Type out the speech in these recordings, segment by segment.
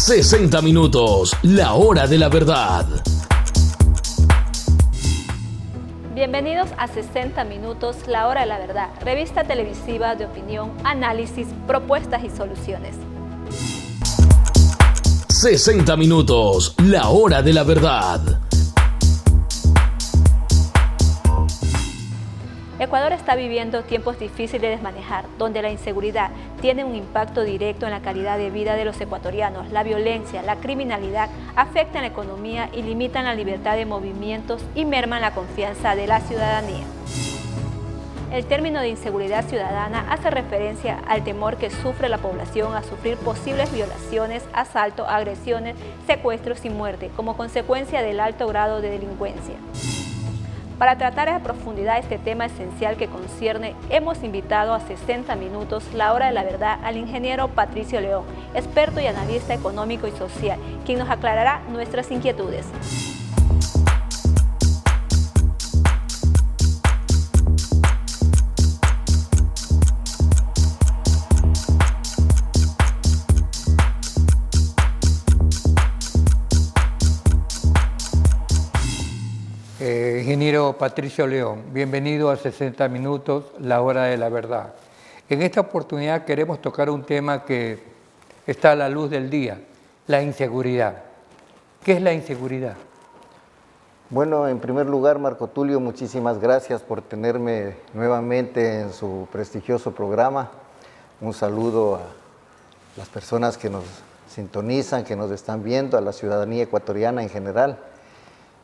60 minutos, la hora de la verdad. Bienvenidos a 60 minutos, la hora de la verdad, revista televisiva de opinión, análisis, propuestas y soluciones. 60 minutos, la hora de la verdad. Ecuador está viviendo tiempos difíciles de manejar, donde la inseguridad tiene un impacto directo en la calidad de vida de los ecuatorianos. La violencia, la criminalidad afectan la economía y limitan la libertad de movimientos y merman la confianza de la ciudadanía. El término de inseguridad ciudadana hace referencia al temor que sufre la población a sufrir posibles violaciones, asaltos, agresiones, secuestros y muerte como consecuencia del alto grado de delincuencia. Para tratar a profundidad este tema esencial que concierne, hemos invitado a 60 minutos, la hora de la verdad, al ingeniero Patricio León, experto y analista económico y social, quien nos aclarará nuestras inquietudes. Ingeniero Patricio León, bienvenido a 60 minutos, la hora de la verdad. En esta oportunidad queremos tocar un tema que está a la luz del día, la inseguridad. ¿Qué es la inseguridad? Bueno, en primer lugar, Marco Tulio, muchísimas gracias por tenerme nuevamente en su prestigioso programa. Un saludo a las personas que nos sintonizan, que nos están viendo, a la ciudadanía ecuatoriana en general.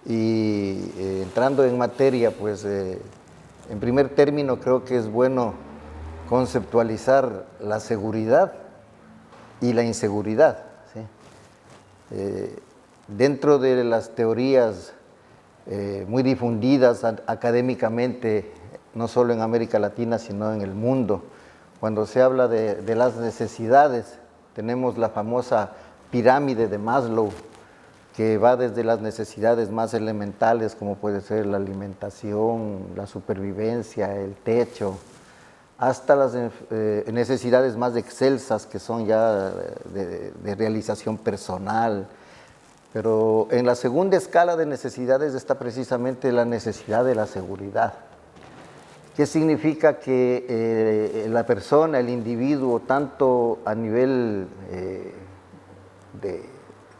Y entrando en materia, pues en primer término creo que es bueno conceptualizar la seguridad y la inseguridad, ¿sí? Dentro de las teorías muy difundidas académicamente, no solo en América Latina, sino en el mundo, cuando se habla de las necesidades, tenemos la famosa pirámide de Maslow, que va desde las necesidades más elementales, como puede ser la alimentación, la supervivencia, el techo, hasta las necesidades más excelsas, que son ya de realización personal. Pero en la segunda escala de necesidades está precisamente la necesidad de la seguridad. ¿Qué significa? Que la persona, el individuo, tanto a nivel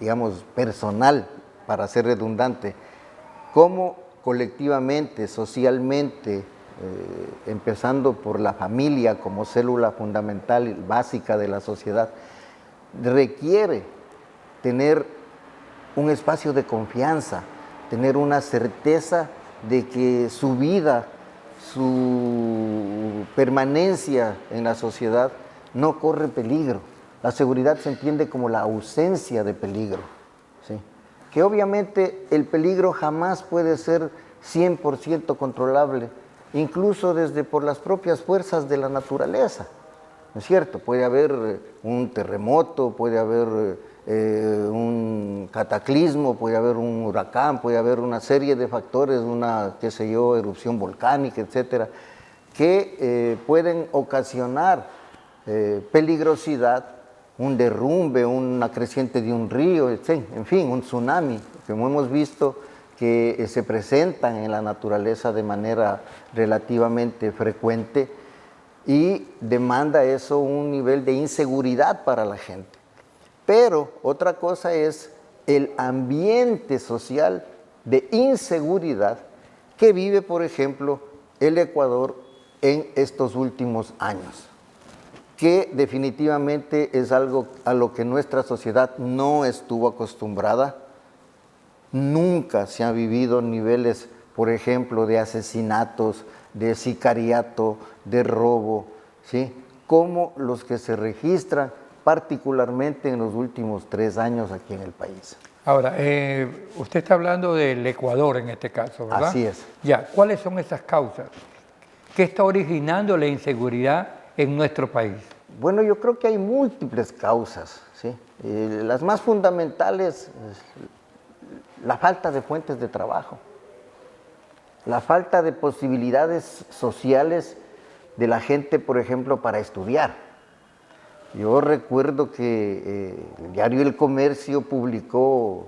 digamos, personal, para ser redundante, como colectivamente, socialmente, empezando por la familia como célula fundamental y básica de la sociedad, requiere tener un espacio de confianza, tener una certeza de que su vida, su permanencia en la sociedad no corre peligro. La seguridad se entiende como la ausencia de peligro, ¿sí? Que obviamente el peligro jamás puede ser 100% controlable, incluso desde por las propias fuerzas de la naturaleza, ¿no es cierto? Puede haber un terremoto, puede haber un cataclismo, puede haber un huracán, puede haber una serie de factores, una, qué sé yo, erupción volcánica, etcétera, que pueden ocasionar peligrosidad, un derrumbe, una creciente de un río, en fin, un tsunami, como hemos visto que se presentan en la naturaleza de manera relativamente frecuente, y demanda eso un nivel de inseguridad para la gente. Pero otra cosa es el ambiente social de inseguridad que vive, por ejemplo, el Ecuador en estos últimos años, que definitivamente es algo a lo que nuestra sociedad no estuvo acostumbrada. Nunca se han vivido niveles, por ejemplo, de asesinatos, de sicariato, de robo, ¿sí?, como los que se registran particularmente en los últimos 3 años aquí en el país. Ahora, usted está hablando del Ecuador en este caso, ¿verdad? Así es. Ya, ¿cuáles son esas causas? ¿Qué está originando la inseguridad en nuestro país? Bueno, yo creo que hay múltiples causas, ¿sí? Las más fundamentales, la falta de fuentes de trabajo, la falta de posibilidades sociales de la gente, por ejemplo, para estudiar. Yo recuerdo que el diario El Comercio publicó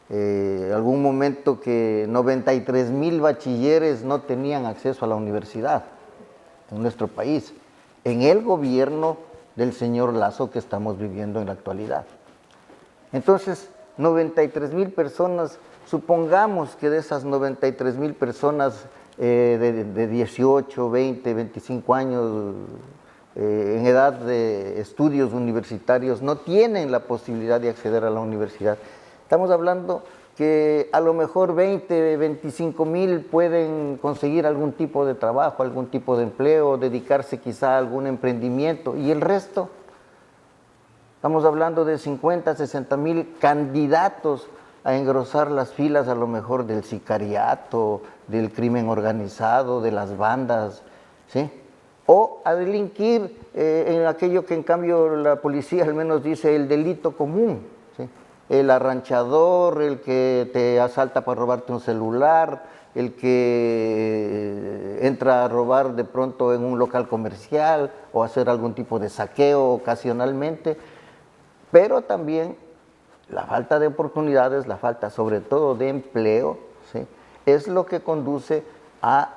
algún momento que 93,000 bachilleres no tenían acceso a la universidad en nuestro país, en el gobierno del señor Lazo que estamos viviendo en la actualidad. Entonces, 93,000 personas, supongamos que de esas 93,000 personas de 18, 20, 25 años en edad de estudios universitarios no tienen la posibilidad de acceder a la universidad. Estamos hablando que a lo mejor 20, 25,000 pueden conseguir algún tipo de trabajo, algún tipo de empleo, dedicarse quizá a algún emprendimiento, y el resto, estamos hablando de 50, 60,000 candidatos a engrosar las filas a lo mejor del sicariato, del crimen organizado, de las bandas, ¿sí? O a delinquir en aquello que en cambio la policía al menos dice el delito común, ¿sí? El arranchador, el que te asalta para robarte un celular, el que entra a robar de pronto en un local comercial o hacer algún tipo de saqueo ocasionalmente, pero también la falta de oportunidades, la falta sobre todo de empleo, ¿sí? Es lo que conduce a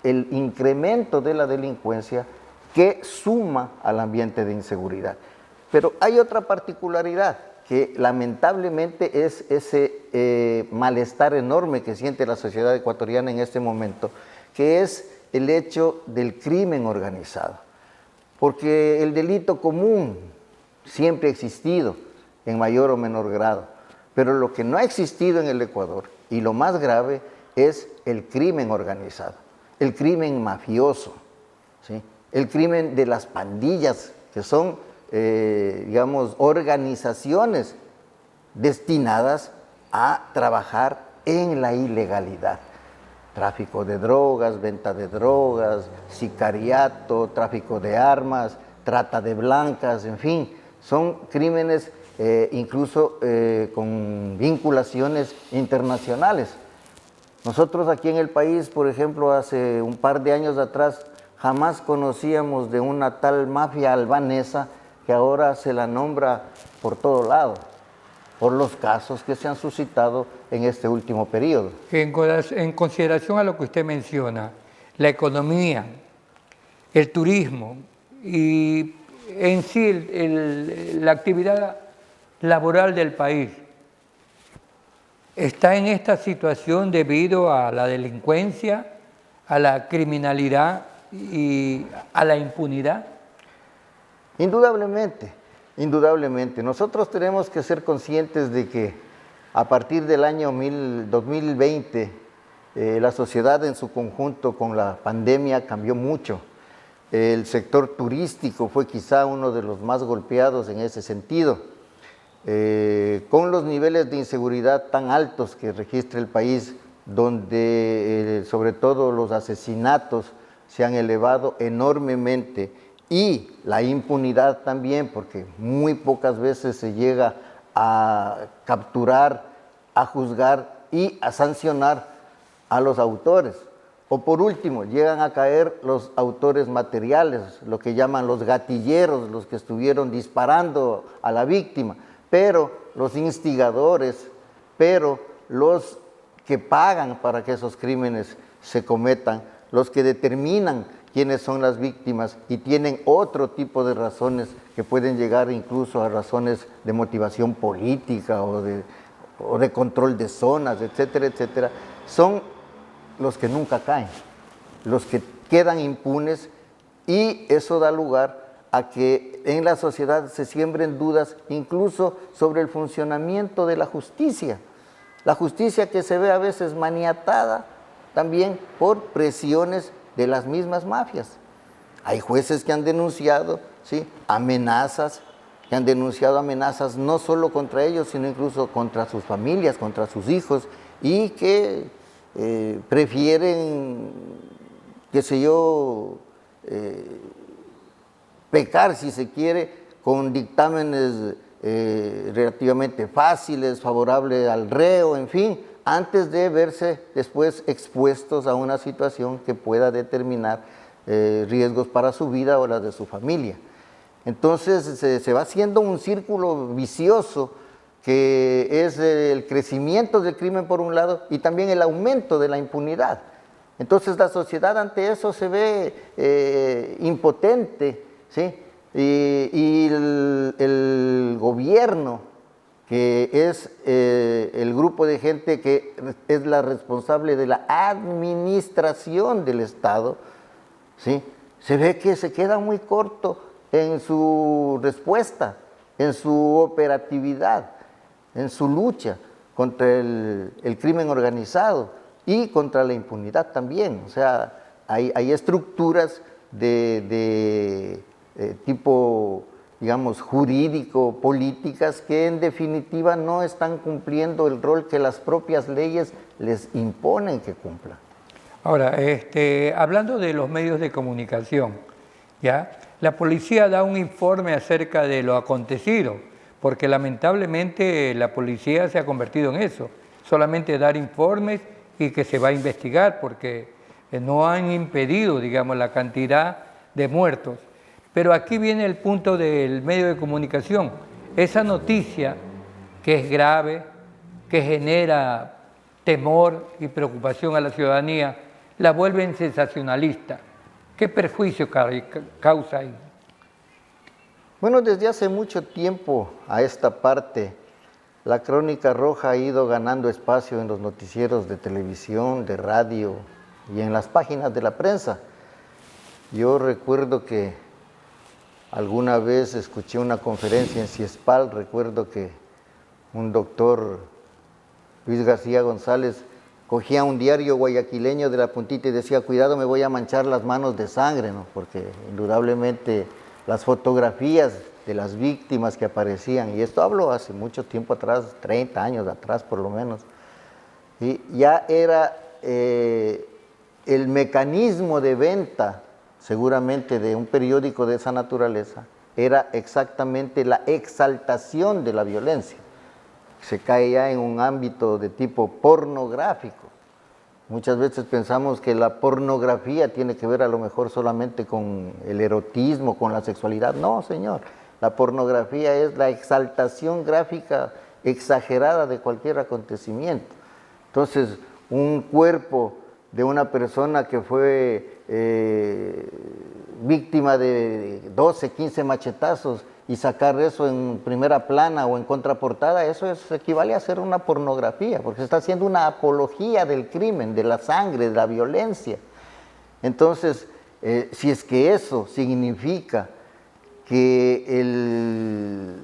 el incremento de la delincuencia que suma al ambiente de inseguridad. Pero hay otra particularidad, que lamentablemente es ese malestar enorme que siente la sociedad ecuatoriana en este momento, que es el hecho del crimen organizado. Porque el delito común siempre ha existido, en mayor o menor grado, pero lo que no ha existido en el Ecuador, y lo más grave, es el crimen organizado, el crimen mafioso, ¿sí? El crimen de las pandillas, que son, digamos, organizaciones destinadas a trabajar en la ilegalidad. Tráfico de drogas, venta de drogas, sicariato, tráfico de armas, trata de blancas, en fin, son crímenes incluso con vinculaciones internacionales. Nosotros aquí en el país, por ejemplo, hace un par de años atrás, jamás conocíamos de una tal mafia albanesa que ahora se la nombra por todo lado, por los casos que se han suscitado en este último periodo. En consideración a lo que usted menciona, la economía, el turismo y en sí la actividad laboral del país, está en esta situación debido a la delincuencia, a la criminalidad y a la impunidad. Indudablemente, indudablemente. Nosotros tenemos que ser conscientes de que a partir del año 2020, la sociedad en su conjunto con la pandemia cambió mucho. El sector turístico fue quizá uno de los más golpeados en ese sentido. Con los niveles de inseguridad tan altos que registra el país, donde sobre todo los asesinatos se han elevado enormemente y la impunidad también, porque muy pocas veces se llega a capturar, a juzgar y a sancionar a los autores. O por último, llegan a caer los autores materiales, lo que llaman los gatilleros, los que estuvieron disparando a la víctima, pero los instigadores, pero los que pagan para que esos crímenes se cometan, los que determinan quiénes son las víctimas y tienen otro tipo de razones que pueden llegar incluso a razones de motivación política o de control de zonas, etcétera, etcétera, son los que nunca caen, los que quedan impunes, y eso da lugar a que en la sociedad se siembren dudas incluso sobre el funcionamiento de la justicia que se ve a veces maniatada también por presiones de las mismas mafias. Hay jueces que han denunciado, ¿sí?, amenazas, que han denunciado amenazas no solo contra ellos, sino incluso contra sus familias, contra sus hijos, y que prefieren, qué sé yo, pecar, si se quiere, con dictámenes relativamente fáciles, favorables al reo, en fin, antes de verse después expuestos a una situación que pueda determinar riesgos para su vida o la de su familia. Entonces se va haciendo un círculo vicioso que es el crecimiento del crimen por un lado y también el aumento de la impunidad. Entonces la sociedad ante eso se ve impotente, ¿sí? Y el gobierno, que es el grupo de gente que es la responsable de la administración del Estado, ¿sí? Se ve que se queda muy corto en su respuesta, en su operatividad, en su lucha contra el crimen organizado y contra la impunidad también. O sea, hay estructuras de tipo, digamos, jurídico, políticas, que en definitiva no están cumpliendo el rol que las propias leyes les imponen que cumplan. Ahora, hablando de los medios de comunicación, ¿ya? La policía da un informe acerca de lo acontecido, porque lamentablemente la policía se ha convertido en eso, solamente dar informes y que se va a investigar, porque no han impedido, digamos, la cantidad de muertos. Pero aquí viene el punto del medio de comunicación, esa noticia que es grave, que genera temor y preocupación a la ciudadanía, la vuelven sensacionalista. ¿Qué perjuicio causa ahí? Bueno, desde hace mucho tiempo a esta parte, la Crónica Roja ha ido ganando espacio en los noticieros de televisión, de radio y en las páginas de la prensa. Yo recuerdo que alguna vez escuché una conferencia en CIESPAL, recuerdo que un doctor, Luis García González, cogía un diario guayaquileño de la puntita y decía, cuidado, me voy a manchar las manos de sangre, ¿no? Porque indudablemente las fotografías de las víctimas que aparecían, y esto hablo hace mucho tiempo atrás, 30 años atrás por lo menos, y ya era el mecanismo de venta, seguramente, de un periódico de esa naturaleza, era exactamente la exaltación de la violencia. Se cae ya en un ámbito de tipo pornográfico. Muchas veces pensamos que la pornografía tiene que ver a lo mejor solamente con el erotismo, con la sexualidad. No, señor. La pornografía es la exaltación gráfica exagerada de cualquier acontecimiento. Entonces, un cuerpo de una persona que fue víctima de 12, 15 machetazos y sacar eso en primera plana o en contraportada, eso equivale a ser una pornografía, porque se está haciendo una apología del crimen, de la sangre, de la violencia. Entonces, si es que eso significa que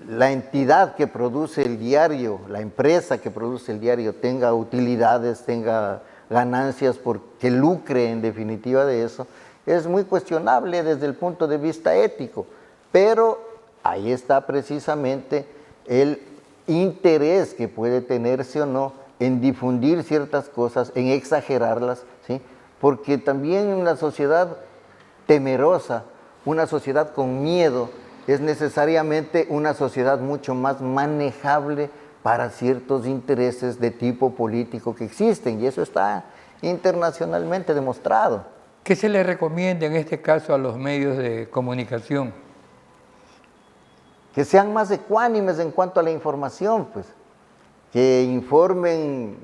la entidad que produce el diario, la empresa que produce el diario, tenga utilidades, tenga ganancias, porque lucre en definitiva de eso, es muy cuestionable desde el punto de vista ético, pero ahí está precisamente el interés que puede tenerse o no en difundir ciertas cosas, en exagerarlas, ¿sí? Porque también una sociedad temerosa, una sociedad con miedo, es necesariamente una sociedad mucho más manejable para ciertos intereses de tipo político que existen, y eso está internacionalmente demostrado. ¿Qué se le recomienda en este caso a los medios de comunicación? Que sean más ecuánimes en cuanto a la información, pues, que informen,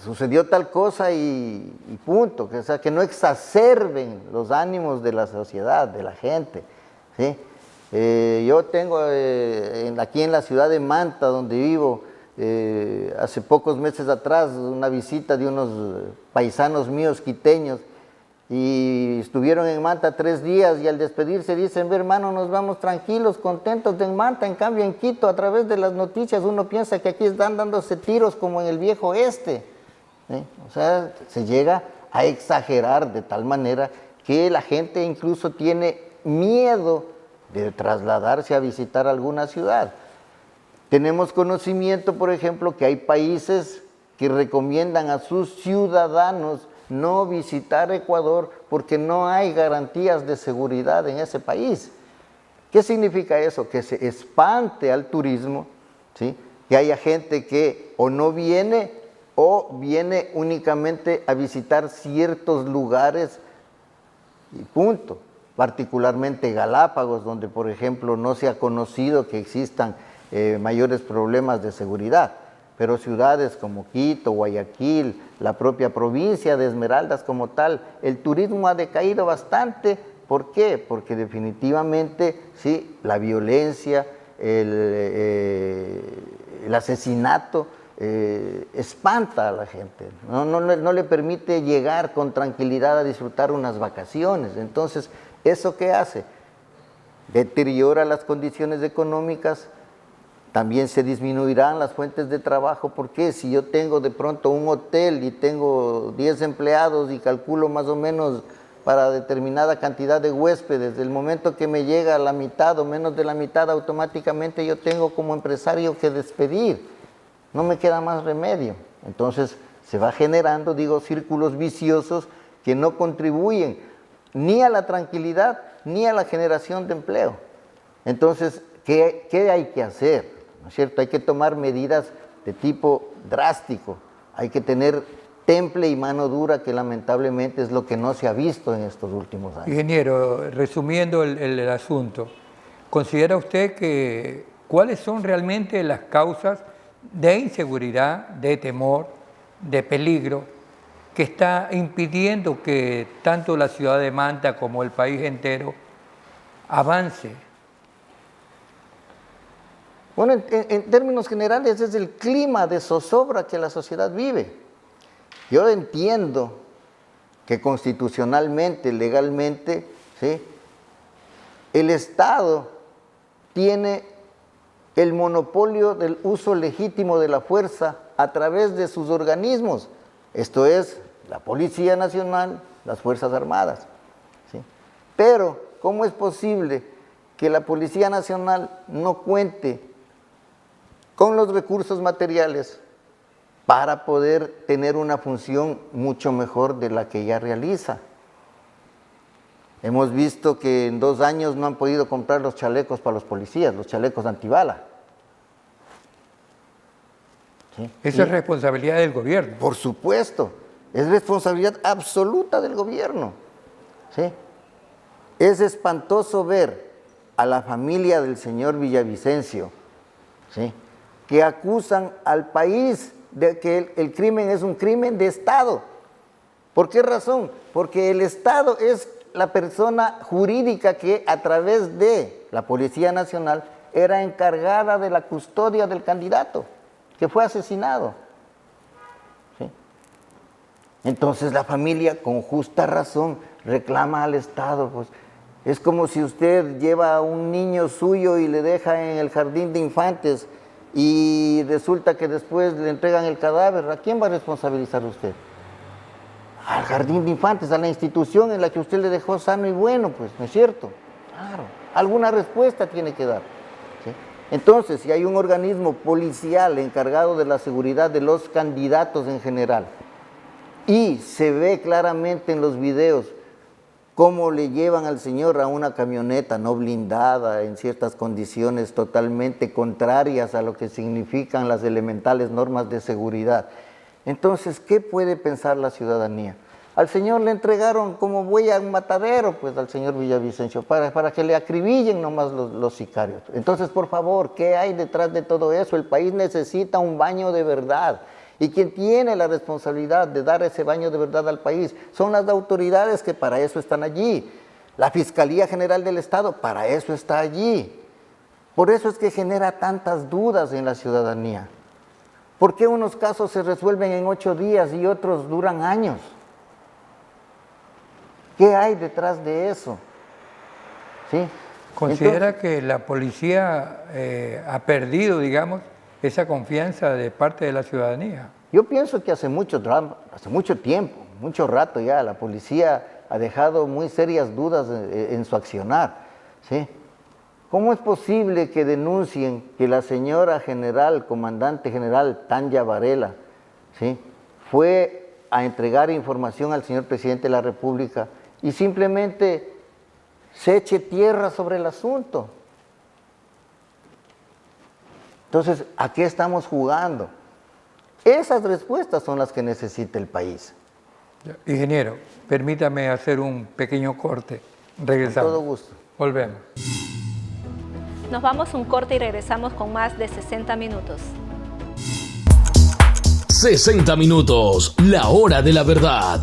sucedió tal cosa y punto, que, o sea, que no exacerben los ánimos de la sociedad, de la gente, ¿sí? Yo tengo aquí en la ciudad de Manta, donde vivo, hace pocos meses atrás, una visita de unos paisanos míos quiteños, y estuvieron en Manta 3 días, y al despedirse dicen, ve hermano, nos vamos tranquilos, contentos en Manta. En cambio en Quito, a través de las noticias, uno piensa que aquí están dándose tiros como en el viejo oeste, ¿sí? O sea, se llega a exagerar de tal manera que la gente incluso tiene miedo de trasladarse a visitar alguna ciudad. Tenemos conocimiento, por ejemplo, que hay países que recomiendan a sus ciudadanos no visitar Ecuador porque no hay garantías de seguridad en ese país. ¿Qué significa eso? Que se espante al turismo, ¿sí? Que haya gente que o no viene o viene únicamente a visitar ciertos lugares y punto. particularmente Galápagos, donde por ejemplo no se ha conocido que existan mayores problemas de seguridad, pero ciudades como Quito, Guayaquil, la propia provincia de Esmeraldas como tal, el turismo ha decaído bastante. ¿Por qué? Porque definitivamente sí, la violencia, el asesinato espanta a la gente, no le permite llegar con tranquilidad a disfrutar unas vacaciones. Entonces, ¿eso qué hace? Deteriora las condiciones económicas, también se disminuirán las fuentes de trabajo, porque si yo tengo de pronto un hotel y tengo 10 empleados y calculo más o menos para determinada cantidad de huéspedes, del momento que me llega la mitad o menos de la mitad, automáticamente yo tengo como empresario que despedir, no me queda más remedio. Entonces se va generando, digo, círculos viciosos que no contribuyen ni a la tranquilidad ni a la generación de empleo. Entonces, ¿qué hay que hacer? ¿No es cierto? Hay que tomar medidas de tipo drástico, hay que tener temple y mano dura, que lamentablemente es lo que no se ha visto en estos últimos años. Ingeniero, resumiendo el asunto, ¿considera usted que cuáles son realmente las causas de inseguridad, de temor, de peligro, que está impidiendo que tanto la ciudad de Manta como el país entero avance? Bueno, en términos generales es el clima de zozobra que la sociedad vive. Yo entiendo que constitucionalmente, legalmente, ¿sí?, el Estado tiene el monopolio del uso legítimo de la fuerza a través de sus organismos. Esto es la Policía Nacional, las Fuerzas Armadas, ¿sí? Pero, ¿cómo es posible que la Policía Nacional no cuente con los recursos materiales para poder tener una función mucho mejor de la que ya realiza? Hemos visto que en 2 años no han podido comprar los chalecos para los policías, los chalecos antibala. ¿Sí? Esa es responsabilidad del gobierno. Por supuesto, es responsabilidad absoluta del gobierno. ¿Sí? Es espantoso ver a la familia del señor Villavicencio, ¿sí?, que acusan al país de que el crimen es un crimen de Estado. ¿Por qué razón? Porque el Estado es la persona jurídica que a través de la Policía Nacional era encargada de la custodia del candidato que fue asesinado. ¿Sí? Entonces la familia, con justa razón, reclama al Estado. Pues es como si usted lleva a un niño suyo y le deja en el jardín de infantes y resulta que después le entregan el cadáver. ¿A quién va a responsabilizar usted? Al jardín de infantes, a la institución en la que usted le dejó sano y bueno, pues, ¿no es cierto? Claro, alguna respuesta tiene que dar. ¿Sí? Entonces, si hay un organismo policial encargado de la seguridad de los candidatos en general, y se ve claramente en los videos cómo le llevan al señor a una camioneta no blindada, en ciertas condiciones totalmente contrarias a lo que significan las elementales normas de seguridad. Entonces, ¿qué puede pensar la ciudadanía? Al señor le entregaron como buey a un matadero, pues al señor Villavicencio, para que le acribillen nomás los sicarios. Entonces, por favor, ¿qué hay detrás de todo eso? El país necesita un baño de verdad. Y quien tiene la responsabilidad de dar ese baño de verdad al país son las autoridades, que para eso están allí. La Fiscalía General del Estado, para eso está allí. Por eso es que genera tantas dudas en la ciudadanía. ¿Por qué unos casos se resuelven en 8 días y otros duran años? ¿Qué hay detrás de eso? ¿Sí? ¿Considera que la policía ha perdido, digamos, esa confianza de parte de la ciudadanía? Yo pienso que hace mucho tiempo, mucho rato ya, la policía ha dejado muy serias dudas en su accionar. ¿Sí? ¿Cómo es posible que denuncien que la señora general, comandante general Tanya Varela, ¿sí?, fue a entregar información al señor presidente de la República y simplemente se eche tierra sobre el asunto? Entonces, ¿a qué estamos jugando? Esas respuestas son las que necesita el país. Ingeniero, permítame hacer un pequeño corte. Regresamos. Con todo gusto. Volvemos. Nos vamos a un corte y regresamos con más de 60 minutos. 60 minutos, la hora de la verdad.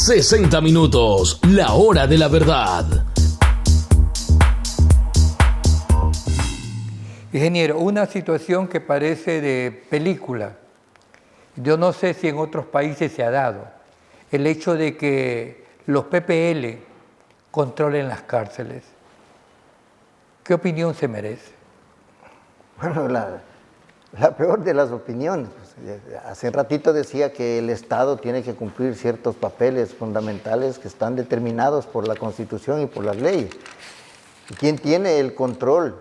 ¡60 minutos! La hora de la verdad. Ingeniero, una situación que parece de película. Yo no sé si en otros países se ha dado. El hecho de que los PPL controlen las cárceles. ¿Qué opinión se merece? Bueno, la peor de las opiniones. Hace ratito decía que el Estado tiene que cumplir ciertos papeles fundamentales que están determinados por la Constitución y por las leyes. ¿Y quién tiene el control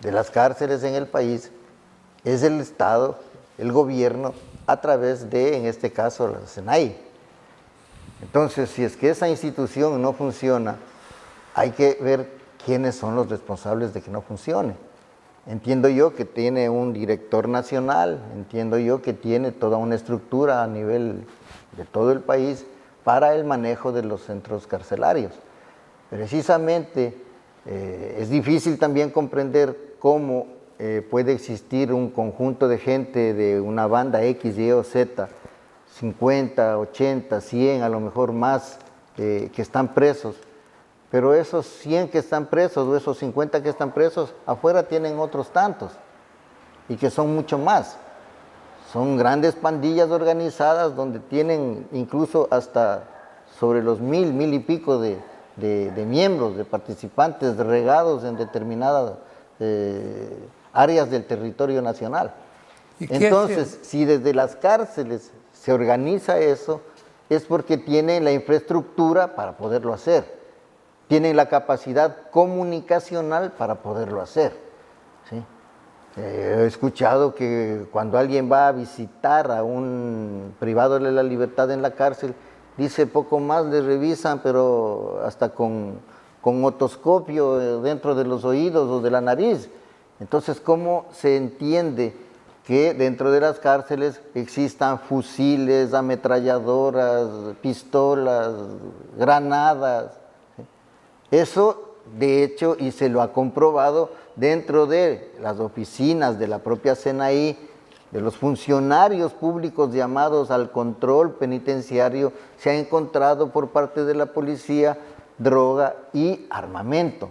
de las cárceles en el país? Es el Estado, el gobierno, a través de, en este caso, la SENAI. Entonces, si es que esa institución no funciona, hay que ver quiénes son los responsables de que no funcione. Entiendo yo que tiene un director nacional, entiendo yo que tiene toda una estructura a nivel de todo el país para el manejo de los centros carcelarios. Precisamente es difícil también comprender cómo puede existir un conjunto de gente de una banda X, Y o Z, 50, 80, 100, a lo mejor más, que están presos. Pero esos 100 que están presos o esos 50 que están presos, afuera tienen otros tantos y que son mucho más. Son grandes pandillas organizadas donde tienen incluso hasta sobre los 1000 y pico de miembros, de participantes regados en determinadas áreas del territorio nacional. Entonces, si desde las cárceles se organiza eso, es porque tienen la infraestructura para poderlo hacer. Tienen la capacidad comunicacional para poderlo hacer. ¿Sí? He escuchado que cuando alguien va a visitar a un privado de la libertad en la cárcel, dice poco más le revisan, pero hasta con otoscopio dentro de los oídos o de la nariz. Entonces, ¿cómo se entiende que dentro de las cárceles existan fusiles, ametralladoras, pistolas, granadas? Eso, de hecho, y se lo ha comprobado dentro de las oficinas de la propia SENAI, de los funcionarios públicos llamados al control penitenciario, se ha encontrado por parte de la policía droga y armamento.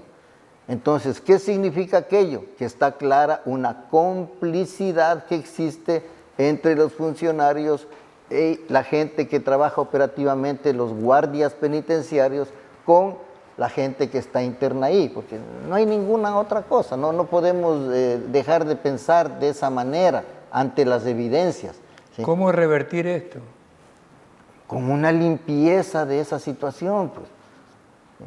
Entonces, ¿qué significa aquello? Que está clara una complicidad que existe entre los funcionarios y la gente que trabaja operativamente, los guardias penitenciarios, con la gente que está interna ahí, porque no hay ninguna otra cosa, no podemos dejar de pensar de esa manera ante las evidencias. ¿Sí? ¿Cómo revertir esto? Con una limpieza de esa situación, pues. ¿Sí?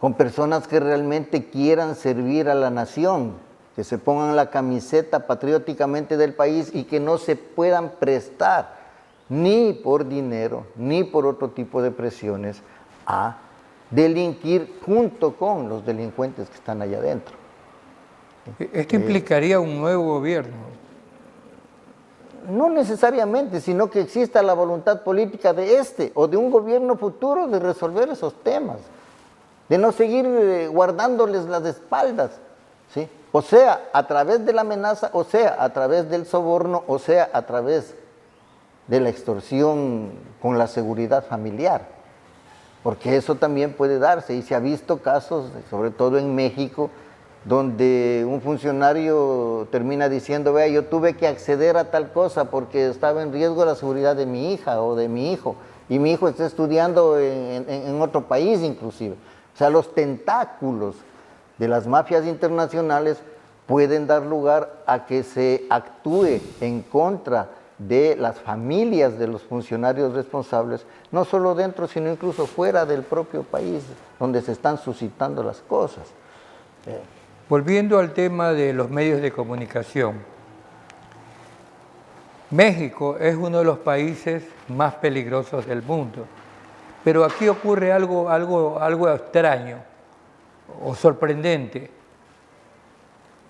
Con personas que realmente quieran servir a la nación, que se pongan la camiseta patrióticamente del país y que no se puedan prestar ni por dinero, ni por otro tipo de presiones a delinquir junto con los delincuentes que están allá adentro. ¿Esto implicaría un nuevo gobierno? No necesariamente, sino que exista la voluntad política de este o de un gobierno futuro de resolver esos temas, de no seguir guardándoles las espaldas, ¿sí? O sea, a través de la amenaza, o sea, a través del soborno, o sea, a través de la extorsión con la seguridad familiar. Porque eso también puede darse, y se ha visto casos, sobre todo en México, donde un funcionario termina diciendo, vea, yo tuve que acceder a tal cosa porque estaba en riesgo la seguridad de mi hija o de mi hijo, y mi hijo está estudiando en otro país inclusive. O sea, los tentáculos de las mafias internacionales pueden dar lugar a que se actúe en contra de las familias de los funcionarios responsables, no solo dentro, sino incluso fuera del propio país, donde se están suscitando las cosas. Volviendo al tema de los medios de comunicación, México es uno de los países más peligrosos del mundo, pero aquí ocurre algo extraño o sorprendente.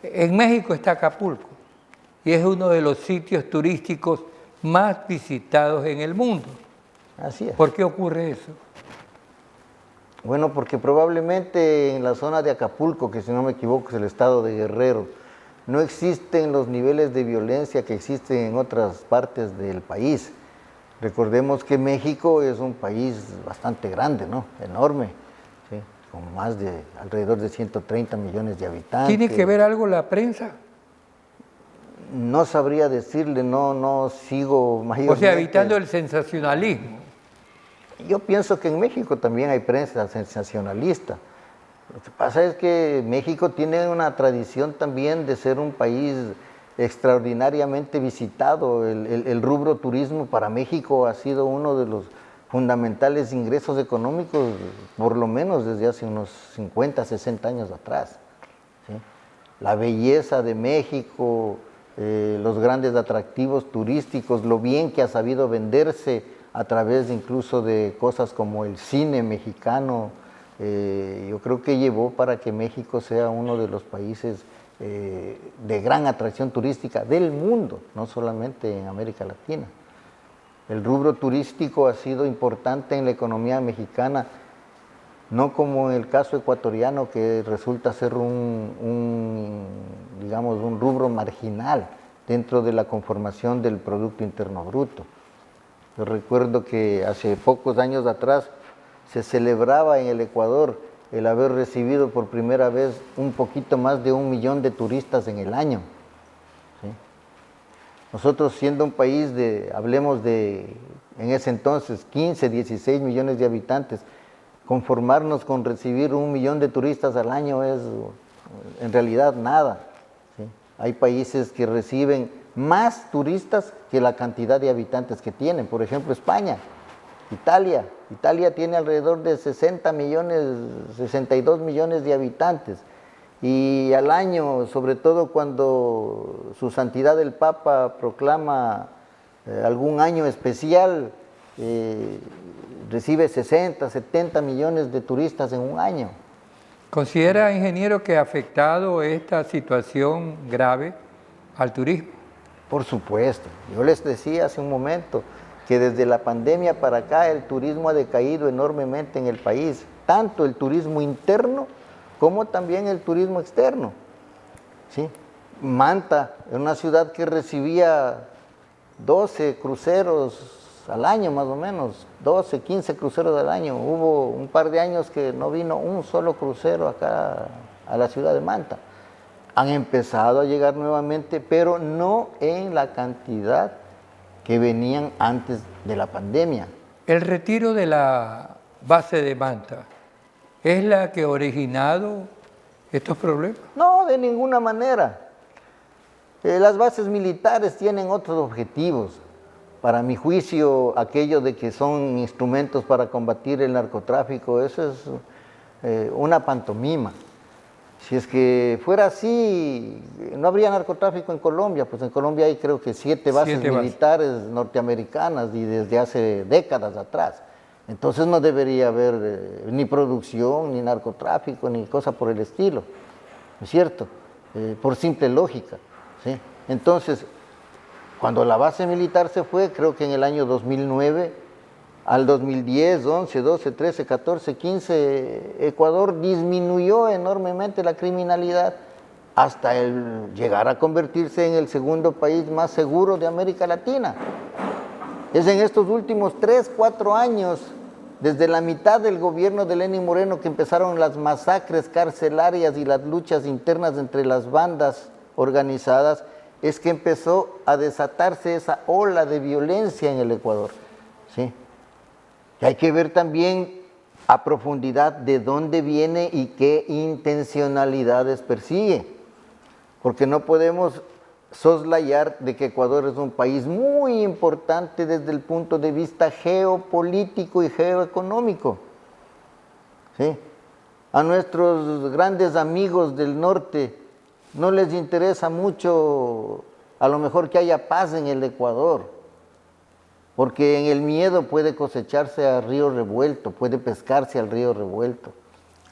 En México está Acapulco y es uno de los sitios turísticos más visitados en el mundo. Así es. ¿Por qué ocurre eso? Bueno, porque probablemente en la zona de Acapulco, que si no me equivoco es el estado de Guerrero, no existen los niveles de violencia que existen en otras partes del país. Recordemos que México es un país bastante grande, ¿no? Enorme, ¿sí? Con más de alrededor de 130 millones de habitantes. ¿Tiene que ver algo la prensa? No sabría decirle, no sigo mayormente. O sea, evitando el sensacionalismo. Yo pienso que en México también hay prensa sensacionalista. Lo que pasa es que México tiene una tradición también de ser un país extraordinariamente visitado. El rubro turismo para México ha sido uno de los fundamentales ingresos económicos, por lo menos desde hace unos 50, 60 años atrás, ¿sí? La belleza de México, los grandes atractivos turísticos, lo bien que ha sabido venderse a través incluso de cosas como el cine mexicano, yo creo que llevó para que México sea uno de los países de gran atracción turística del mundo, no solamente en América Latina. El rubro turístico ha sido importante en la economía mexicana, no como en el caso ecuatoriano, que resulta ser digamos, un rubro marginal dentro de la conformación del Producto Interno Bruto. Yo recuerdo que hace pocos años atrás se celebraba en el Ecuador el haber recibido por primera vez un poquito más de 1 millón de turistas en el año, ¿sí? Nosotros siendo un país hablemos de, en ese entonces, 15, 16 millones de habitantes, conformarnos con recibir 1 millón de turistas al año es en realidad nada, ¿sí? Hay países que reciben más turistas que la cantidad de habitantes que tienen. Por ejemplo, España, Italia. Italia tiene alrededor de 60 millones, 62 millones de habitantes. Y al año, sobre todo cuando su santidad el Papa proclama algún año especial, recibe 60, 70 millones de turistas en un año. ¿Considera, ingeniero, que ha afectado esta situación grave al turismo? Por supuesto. Yo les decía hace un momento que desde la pandemia para acá el turismo ha decaído enormemente en el país, tanto el turismo interno como también el turismo externo, ¿sí? Manta, una ciudad que recibía 12 cruceros al año más o menos, 12, 15 cruceros al año. Hubo un par de años que no vino un solo crucero acá a la ciudad de Manta. Han empezado a llegar nuevamente, pero no en la cantidad que venían antes de la pandemia. El retiro de la base de Manta, ¿es la que ha originado estos problemas? No, de ninguna manera. Las bases militares tienen otros objetivos. Para mi juicio, aquello de que son instrumentos para combatir el narcotráfico, eso es una pantomima. Si es que fuera así, no habría narcotráfico en Colombia, pues en Colombia hay creo que 7 bases militares norteamericanas y desde hace décadas atrás. Entonces no debería haber ni producción, ni narcotráfico, ni cosa por el estilo, ¿no es cierto? Por simple lógica, ¿sí? Entonces, cuando la base militar se fue, creo que en el año 2009, al 2010, 11, 12, 13, 14, 15, Ecuador disminuyó enormemente la criminalidad hasta llegar a convertirse en el segundo país más seguro de América Latina. Es en estos últimos 3, 4 años, desde la mitad del gobierno de Lenín Moreno, que empezaron las masacres carcelarias y las luchas internas entre las bandas organizadas, es que empezó a desatarse esa ola de violencia en el Ecuador, ¿sí? Y hay que ver también a profundidad de dónde viene y qué intencionalidades persigue, porque no podemos soslayar de que Ecuador es un país muy importante desde el punto de vista geopolítico y geoeconómico. ¿Sí? A nuestros grandes amigos del norte no les interesa mucho a lo mejor que haya paz en el Ecuador, porque en el miedo puede cosecharse a río revuelto, puede pescarse al río revuelto.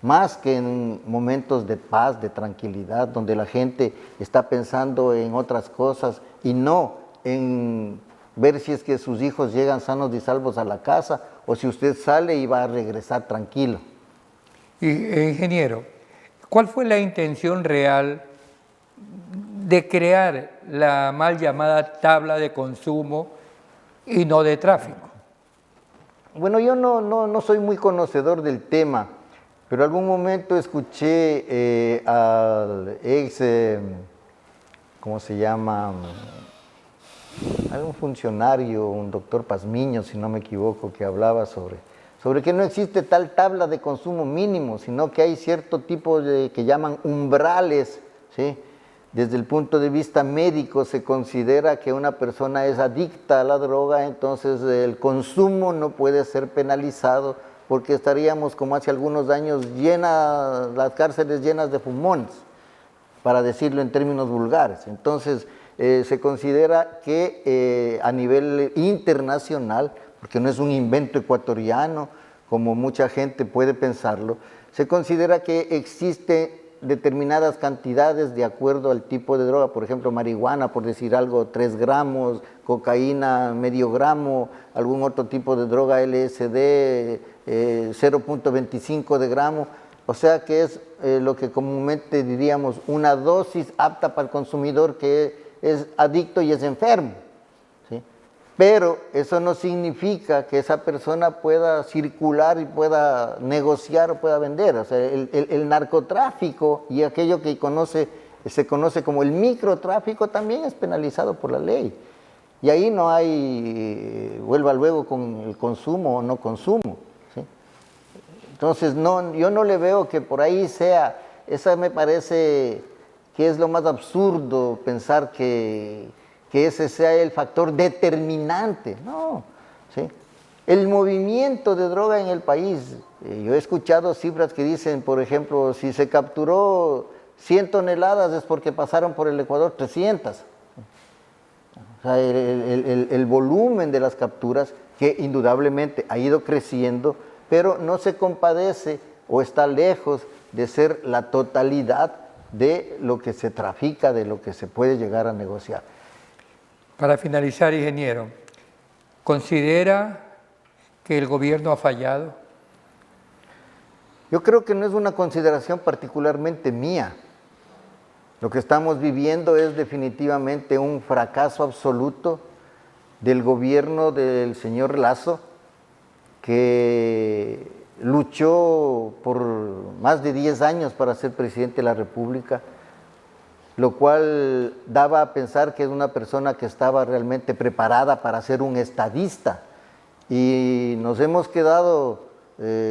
Más que en momentos de paz, de tranquilidad, donde la gente está pensando en otras cosas y no en ver si es que sus hijos llegan sanos y salvos a la casa o si usted sale y va a regresar tranquilo. Y, ingeniero, ¿cuál fue la intención real de crear la mal llamada tabla de consumo y no de tráfico? Bueno, yo no soy muy conocedor del tema, pero algún momento escuché al ex, ¿cómo se llama? Algún funcionario, un doctor Pazmiño, si no me equivoco, que hablaba sobre que no existe tal tabla de consumo mínimo, sino que hay cierto tipo de que llaman umbrales, ¿sí? Desde el punto de vista médico se considera que una persona es adicta a la droga, entonces el consumo no puede ser penalizado porque estaríamos como hace algunos años las cárceles llenas de fumones, para decirlo en términos vulgares. Entonces se considera que a nivel internacional, porque no es un invento ecuatoriano como mucha gente puede pensarlo, se considera que existe determinadas cantidades de acuerdo al tipo de droga, por ejemplo marihuana, por decir algo, 3 gramos, cocaína medio gramo, algún otro tipo de droga LSD, 0.25 de gramo, o sea que es lo que comúnmente diríamos una dosis apta para el consumidor que es adicto y es enfermo, ¿sí? Pero eso no significa que esa persona pueda circular y pueda negociar o pueda vender. O sea, el narcotráfico y aquello que se conoce como el microtráfico también es penalizado por la ley. Y ahí no hay vuelva luego con el consumo o no consumo, ¿sí? Entonces yo no le veo que por ahí sea, esa me parece que es lo más absurdo pensar que ese sea el factor determinante, no, ¿sí? El movimiento de droga en el país, yo he escuchado cifras que dicen, por ejemplo, si se capturó 100 toneladas es porque pasaron por el Ecuador 300. O sea, el volumen de las capturas, que indudablemente ha ido creciendo, pero no se compadece o está lejos de ser la totalidad de lo que se trafica, de lo que se puede llegar a negociar. Para finalizar, ingeniero, ¿considera que el gobierno ha fallado? Yo creo que no es una consideración particularmente mía. Lo que estamos viviendo es definitivamente un fracaso absoluto del gobierno del señor Lasso, que luchó por más de 10 años para ser presidente de la República, lo cual daba a pensar que es una persona que estaba realmente preparada para ser un estadista. Y nos hemos quedado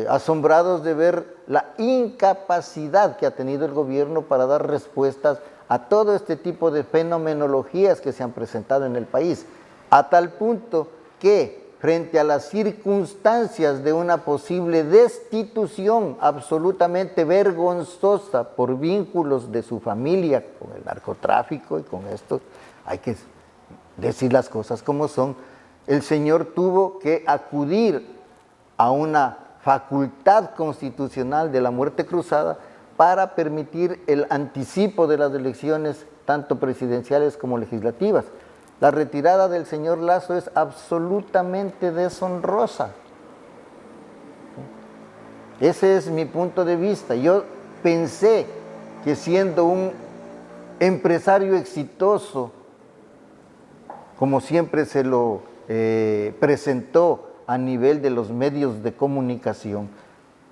asombrados de ver la incapacidad que ha tenido el gobierno para dar respuestas a todo este tipo de fenomenologías que se han presentado en el país, a tal punto que frente a las circunstancias de una posible destitución absolutamente vergonzosa por vínculos de su familia con el narcotráfico y con esto, hay que decir las cosas como son, el señor tuvo que acudir a una facultad constitucional de la muerte cruzada para permitir el anticipo de las elecciones tanto presidenciales como legislativas. La retirada del señor Lasso es absolutamente deshonrosa. Ese es mi punto de vista. Yo pensé que siendo un empresario exitoso, como siempre se lo presentó a nivel de los medios de comunicación,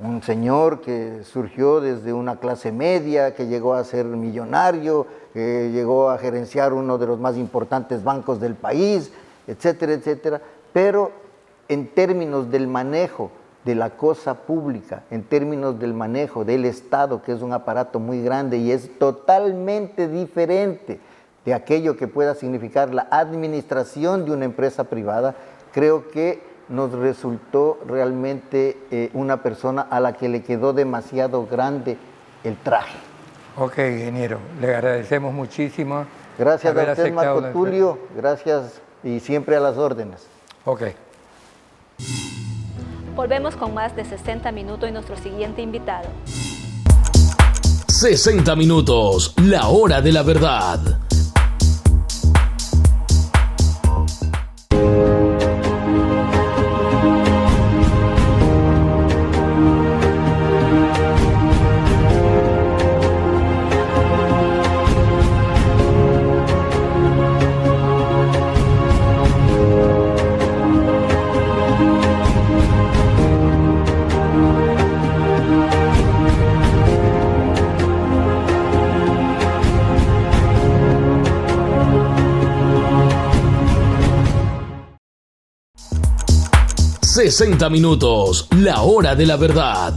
un señor que surgió desde una clase media, que llegó a ser millonario, que llegó a gerenciar uno de los más importantes bancos del país, etcétera, etcétera, pero en términos del manejo de la cosa pública, en términos del manejo del Estado, que es un aparato muy grande y es totalmente diferente de aquello que pueda significar la administración de una empresa privada, creo que nos resultó realmente una persona a la que le quedó demasiado grande el traje. Ok, ingeniero, le agradecemos muchísimo. Gracias haber a usted, aceptado Marco Tulio, gracias y siempre a las órdenes. Ok. Volvemos con más de 60 minutos y nuestro siguiente invitado. 60 minutos, la hora de la verdad. ...60 minutos, la hora de la verdad.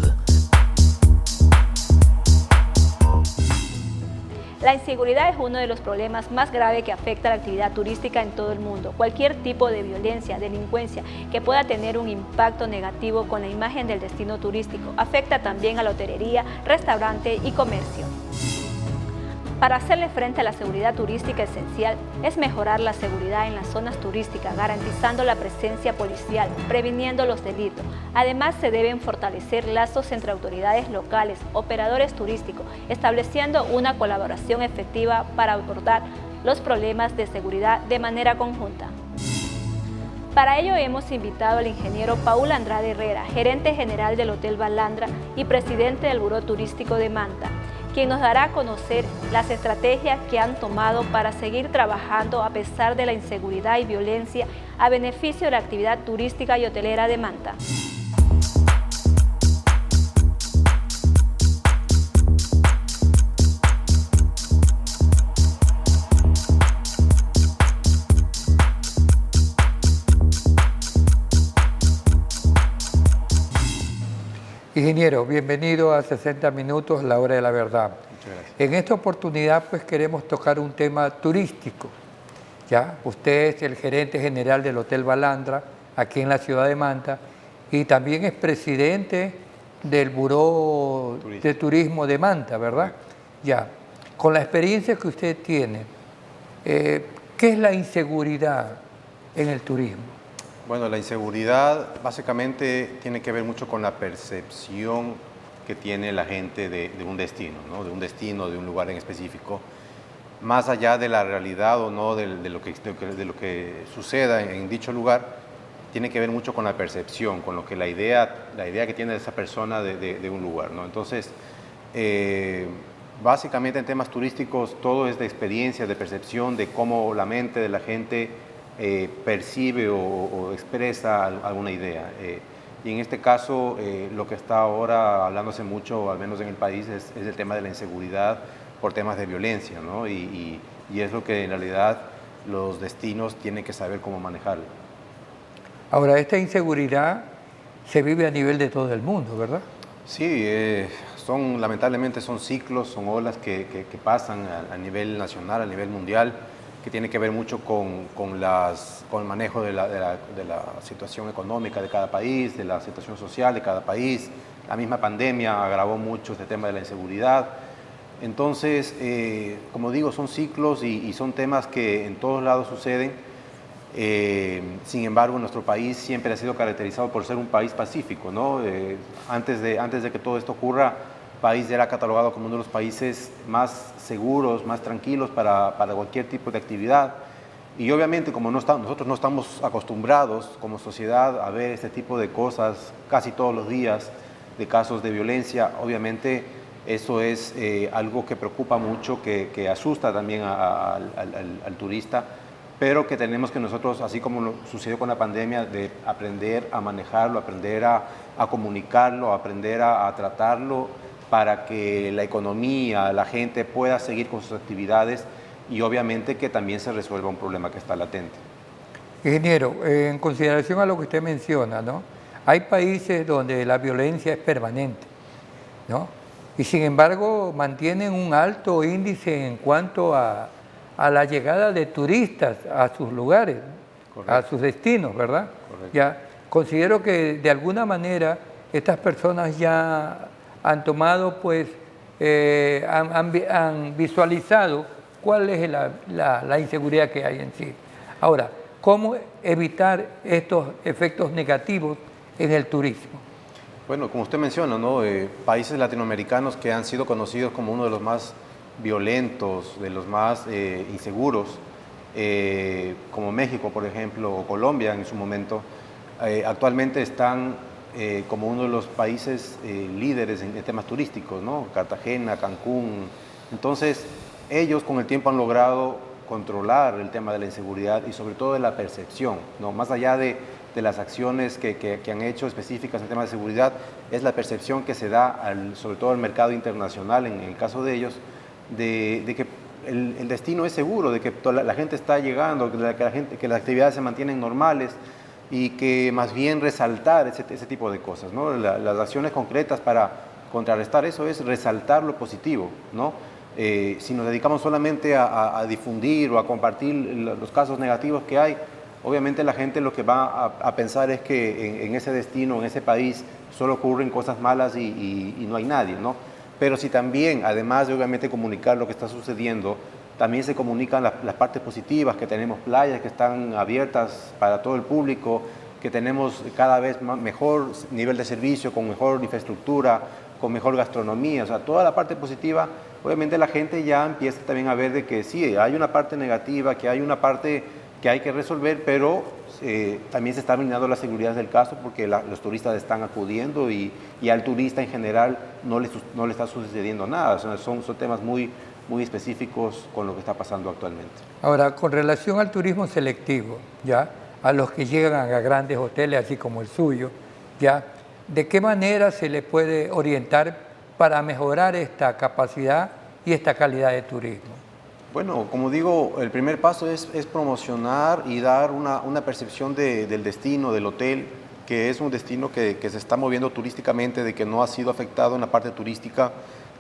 La inseguridad es uno de los problemas más graves que afecta a la actividad turística en todo el mundo. Cualquier tipo de violencia, delincuencia que pueda tener un impacto negativo con la imagen del destino turístico afecta también a la hotelería, restaurante y comercio. Para hacerle frente a la seguridad turística esencial es mejorar la seguridad en las zonas turísticas, garantizando la presencia policial, previniendo los delitos. Además, se deben fortalecer lazos entre autoridades locales, operadores turísticos, estableciendo una colaboración efectiva para abordar los problemas de seguridad de manera conjunta. Para ello hemos invitado al ingeniero Paul Andrade Herrera, gerente general del Hotel Balandra y presidente del Buró Turístico de Manta, quien nos dará a conocer las estrategias que han tomado para seguir trabajando a pesar de la inseguridad y violencia a beneficio de la actividad turística y hotelera de Manta. Ingeniero, bienvenido a 60 minutos, la hora de la verdad. Muchas gracias. En esta oportunidad pues queremos tocar un tema turístico. ¿Ya? Usted es el gerente general del Hotel Balandra, aquí en la ciudad de Manta, y también es presidente del Buró de Turismo de Manta, ¿verdad? Ya. Con la experiencia que usted tiene, ¿qué es la inseguridad en el turismo? Bueno, la inseguridad básicamente tiene que ver mucho con la percepción que tiene la gente de un destino, ¿no? De un destino, de un lugar en específico, más allá de la realidad o no de lo que suceda en dicho lugar, tiene que ver mucho con la percepción, con lo que la idea que tiene esa persona de un lugar, ¿no? Entonces, básicamente en temas turísticos todo es de experiencia, de percepción, de cómo la mente de la gente percibe o expresa alguna idea. Y en este caso, lo que está ahora hablándose mucho, al menos en el país, es el tema de la inseguridad por temas de violencia, ¿no? Y es lo que en realidad los destinos tienen que saber cómo manejarlo. Ahora, esta inseguridad se vive a nivel de todo el mundo, ¿verdad? Sí, lamentablemente son ciclos, son olas que pasan a nivel nacional, a nivel mundial, que tiene que ver mucho con el manejo de la situación económica de cada país, de la situación social de cada país. La misma pandemia agravó mucho este tema de la inseguridad. Entonces, como digo, son ciclos y son temas que en todos lados suceden. Sin embargo, nuestro país siempre ha sido caracterizado por ser un país pacífico, ¿no? Antes de que todo esto ocurra, el país era catalogado como uno de los países más seguros, más tranquilos para cualquier tipo de actividad. Y obviamente, como nosotros no estamos acostumbrados como sociedad a ver este tipo de cosas casi todos los días, de casos de violencia, obviamente eso es algo que preocupa mucho, que asusta también al turista, pero que tenemos que nosotros, así como sucedió con la pandemia, de aprender a manejarlo, aprender a comunicarlo, aprender a tratarlo para que la economía, la gente pueda seguir con sus actividades y obviamente que también se resuelva un problema que está latente. Ingeniero, en consideración a lo que usted menciona, ¿no? Hay países donde la violencia es permanente, ¿no? Y sin embargo mantienen un alto índice en cuanto a a la llegada de turistas a sus lugares, Correcto. a sus destinos, ¿verdad? Correcto. Ya, considero que de alguna manera estas personas ya han tomado, pues, han visualizado cuál es la inseguridad que hay en sí. Ahora, ¿cómo evitar estos efectos negativos en el turismo? Bueno, como usted menciona, ¿no? Países latinoamericanos que han sido conocidos como uno de los más violentos, de los más inseguros, como México, por ejemplo, o Colombia en su momento, actualmente están como uno de los países líderes en temas turísticos, ¿no? Cartagena, Cancún. Entonces, ellos con el tiempo han logrado controlar el tema de la inseguridad y sobre todo de la percepción, ¿no? Más allá de las acciones que han hecho específicas en temas de seguridad, es la percepción que se da sobre todo al mercado internacional, en el caso de ellos, de que el destino es seguro, de que la gente está llegando, que las actividades se mantienen normales y que más bien resaltar ese tipo de cosas, ¿no? Las acciones concretas para contrarrestar eso es resaltar lo positivo, ¿no? Si nos dedicamos solamente a difundir o a compartir los casos negativos que hay, obviamente la gente lo que va a pensar es que en ese destino, en ese país, solo ocurren cosas malas y no hay nadie, ¿no? Pero si también, además de obviamente comunicar lo que está sucediendo, también se comunican las partes positivas, que tenemos playas que están abiertas para todo el público, que tenemos cada vez mejor nivel de servicio, con mejor infraestructura, con mejor gastronomía, o sea, toda la parte positiva, obviamente la gente ya empieza también a ver de que sí, hay una parte negativa, que hay una parte que hay que resolver, pero también se está brindando la seguridad del caso porque los turistas están acudiendo y al turista en general no le está sucediendo nada, o sea, son temas muy específicos con lo que está pasando actualmente. Ahora, con relación al turismo selectivo, ¿ya? A los que llegan a grandes hoteles, así como el suyo, ¿ya? ¿De qué manera se les puede orientar para mejorar esta capacidad y esta calidad de turismo? Bueno, como digo, el primer paso es promocionar y dar una percepción del destino, del hotel, que es un destino que se está moviendo turísticamente, de que no ha sido afectado en la parte turística,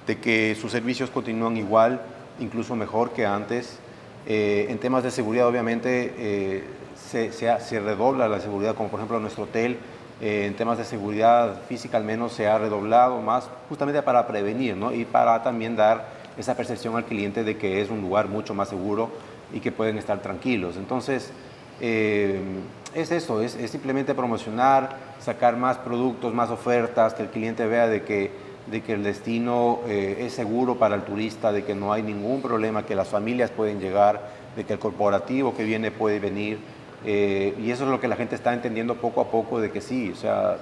de que sus servicios continúan igual, incluso mejor que antes. En temas de seguridad, obviamente, se redobla la seguridad, como por ejemplo nuestro hotel. En temas de seguridad física al menos se ha redoblado más, justamente para prevenir, ¿no? Y para también dar esa percepción al cliente de que es un lugar mucho más seguro y que pueden estar tranquilos. Entonces, es eso, es simplemente promocionar, sacar más productos, más ofertas, que el cliente vea de que el destino es seguro para el turista, de que no hay ningún problema, que las familias pueden llegar, de que el corporativo que viene puede venir. Y eso es lo que la gente está entendiendo poco a poco, de que sí, o sea,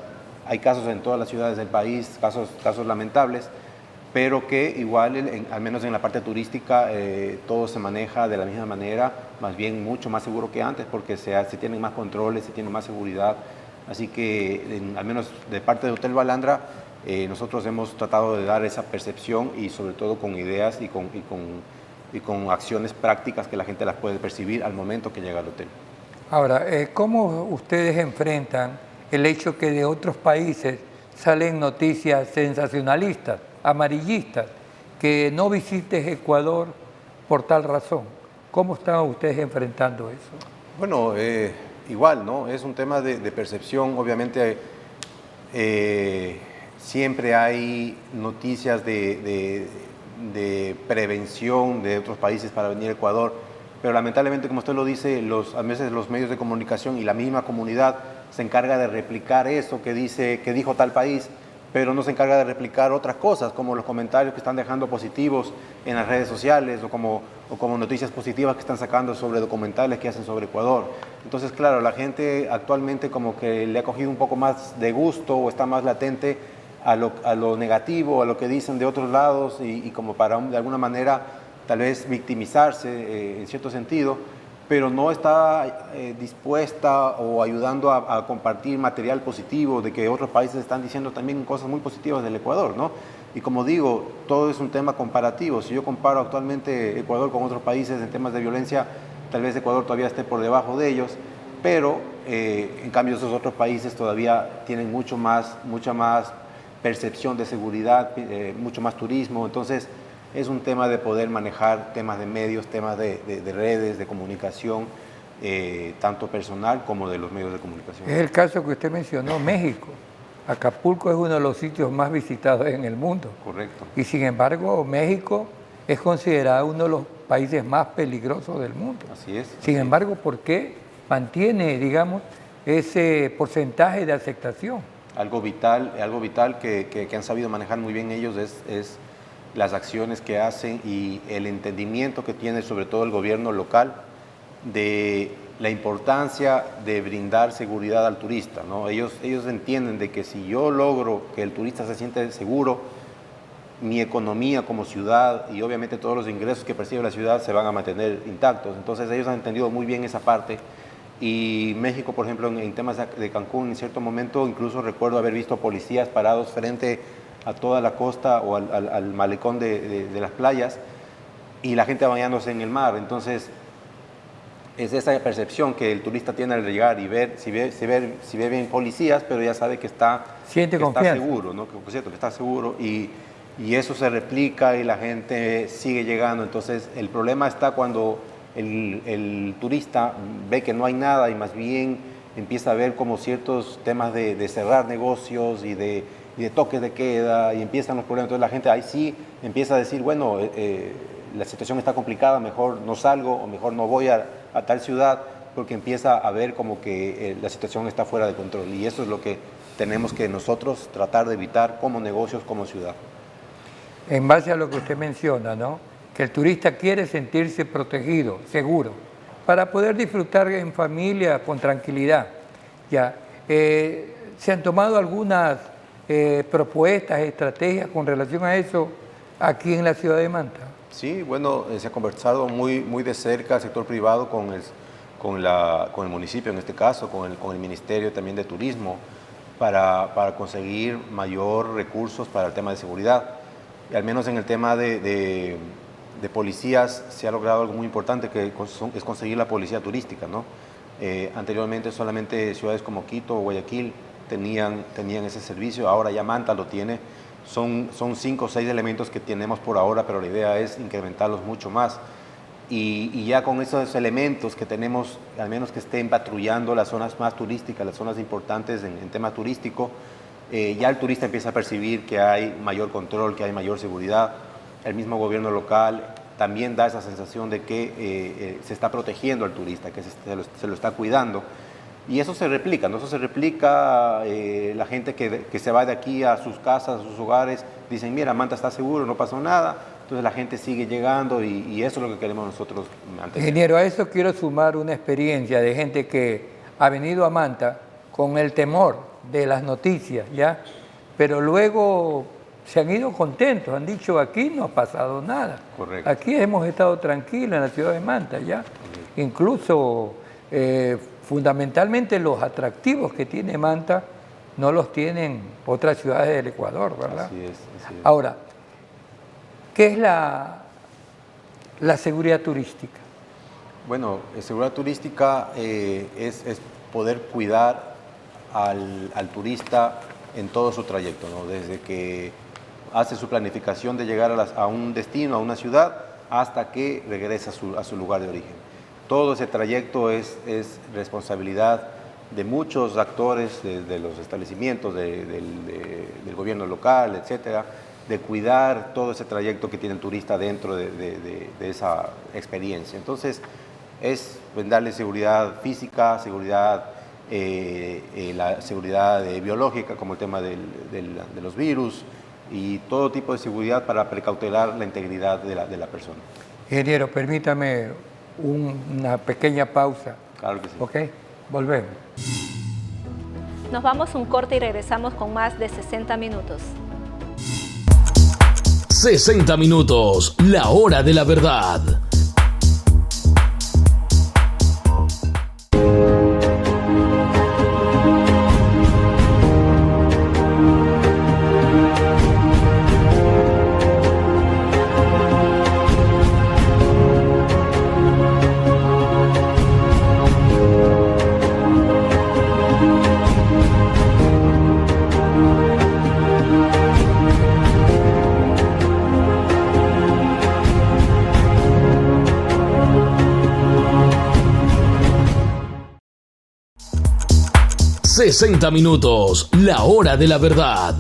hay casos en todas las ciudades del país, casos lamentables, pero que igual, al menos en la parte turística, todo se maneja de la misma manera, más bien mucho más seguro que antes, porque se tienen más controles, se tiene más seguridad. Así que, al menos de parte de Hotel Balandra, nosotros hemos tratado de dar esa percepción y sobre todo con ideas y con acciones prácticas que la gente las puede percibir al momento que llega al hotel. Ahora, ¿cómo ustedes enfrentan el hecho que de otros países salen noticias sensacionalistas, amarillistas, que no visites Ecuador por tal razón? ¿Cómo están ustedes enfrentando eso? Bueno, igual, ¿no? Es un tema de percepción. Obviamente, siempre hay noticias de prevención de otros países para venir a Ecuador, pero lamentablemente, como usted lo dice, a veces los medios de comunicación y la misma comunidad se encarga de replicar eso que dijo tal país, pero no se encarga de replicar otras cosas, como los comentarios que están dejando positivos en las redes sociales o como noticias positivas que están sacando sobre documentales que hacen sobre Ecuador. Entonces, claro, la gente actualmente como que le ha cogido un poco más de gusto o está más latente a lo negativo, a lo que dicen de otros lados y como para de alguna manera tal vez victimizarse en cierto sentido, pero no está dispuesta o ayudando a compartir material positivo de que otros países están diciendo también cosas muy positivas del Ecuador, ¿no? Y como digo, todo es un tema comparativo. Si yo comparo actualmente Ecuador con otros países en temas de violencia, tal vez Ecuador todavía esté por debajo de ellos, pero en cambio esos otros países todavía tienen mucha más percepción de seguridad, mucho más turismo. Entonces, Es un tema de poder manejar temas de medios, temas de redes, de comunicación, tanto personal como de los medios de comunicación. Es el caso que usted mencionó, México. Acapulco es uno de los sitios más visitados en el mundo. Correcto. Y sin embargo, México es considerado uno de los países más peligrosos del mundo. Así es. Sin embargo, ¿por qué mantiene, digamos, ese porcentaje de aceptación? Algo vital que han sabido manejar muy bien ellos es las acciones que hacen y el entendimiento que tiene sobre todo el gobierno local de la importancia de brindar seguridad al turista, ¿no? Ellos entienden de que si yo logro que el turista se siente seguro, mi economía como ciudad y obviamente todos los ingresos que percibe la ciudad se van a mantener intactos. Entonces ellos han entendido muy bien esa parte. Y México, por ejemplo, en temas de Cancún, en cierto momento incluso recuerdo haber visto policías parados frente a toda la costa o al malecón de las playas y la gente bañándose en el mar. Entonces es esa percepción que el turista tiene al llegar y ver, si ve bien policías, pero ya sabe que está seguro, ¿no? Que, por cierto, que está seguro y eso se replica y la gente sigue llegando. Entonces el problema está cuando el turista ve que no hay nada y más bien empieza a ver como ciertos temas de cerrar negocios y de toques de queda y empiezan los problemas. Entonces la gente ahí sí empieza a decir, bueno, la situación está complicada, mejor no salgo o mejor no voy a tal ciudad, porque empieza a ver como que la situación está fuera de control. Y eso es lo que tenemos que nosotros tratar de evitar como negocios, como ciudad. En base a lo que usted menciona, ¿no? Que el turista quiere sentirse protegido, seguro, para poder disfrutar en familia con tranquilidad. Ya, ¿se han tomado algunas propuestas, estrategias con relación a eso aquí en la ciudad de Manta? Sí, bueno, se ha conversado muy de cerca el sector privado con el municipio, en este caso, con el Ministerio también de Turismo, para conseguir mayor recursos para el tema de seguridad. Y al menos en el tema de policías se ha logrado algo muy importante, que es conseguir la policía turística, ¿no? Anteriormente solamente ciudades como Quito o Guayaquil tenían ese servicio, ahora ya Manta lo tiene. Son 5 o 6 elementos que tenemos por ahora, pero la idea es incrementarlos mucho más. Y ya con esos elementos que tenemos, al menos que estén patrullando las zonas más turísticas, las zonas importantes en tema turístico, ya el turista empieza a percibir que hay mayor control, que hay mayor seguridad. El mismo gobierno local también da esa sensación de que se está protegiendo al turista, que se lo está cuidando. Y eso se replica, ¿no? Eso se replica, la gente que se va de aquí a sus casas, a sus hogares, dicen, mira, Manta está seguro, no pasó nada. Entonces la gente sigue llegando y eso es lo que queremos nosotros mantener. Ingeniero, a eso quiero sumar una experiencia de gente que ha venido a Manta con el temor de las noticias, ¿ya? Pero luego se han ido contentos, han dicho, aquí no ha pasado nada. Correcto. Aquí hemos estado tranquilos en la ciudad de Manta, ¿ya? Incluso, fundamentalmente, los atractivos que tiene Manta no los tienen otras ciudades del Ecuador, ¿verdad? Así es. Ahora, ¿qué es la seguridad turística? Bueno, seguridad turística es poder cuidar al turista en todo su trayecto, ¿no? Desde que hace su planificación de llegar a un destino, a una ciudad, hasta que regresa a su lugar de origen. Todo ese trayecto es responsabilidad de muchos actores, de los establecimientos, del gobierno local, etcétera, de cuidar todo ese trayecto que tiene el turista dentro de esa experiencia. Entonces, es darle seguridad física, la seguridad biológica, como el tema de los virus, y todo tipo de seguridad para precautelar la integridad de la persona. Ingeniero, permítame una pequeña pausa. Claro que sí. ¿Ok? Volvemos. Nos vamos a un corte y regresamos con más de 60 minutos. 60 minutos, la hora de la verdad. 60 minutos, la hora de la verdad.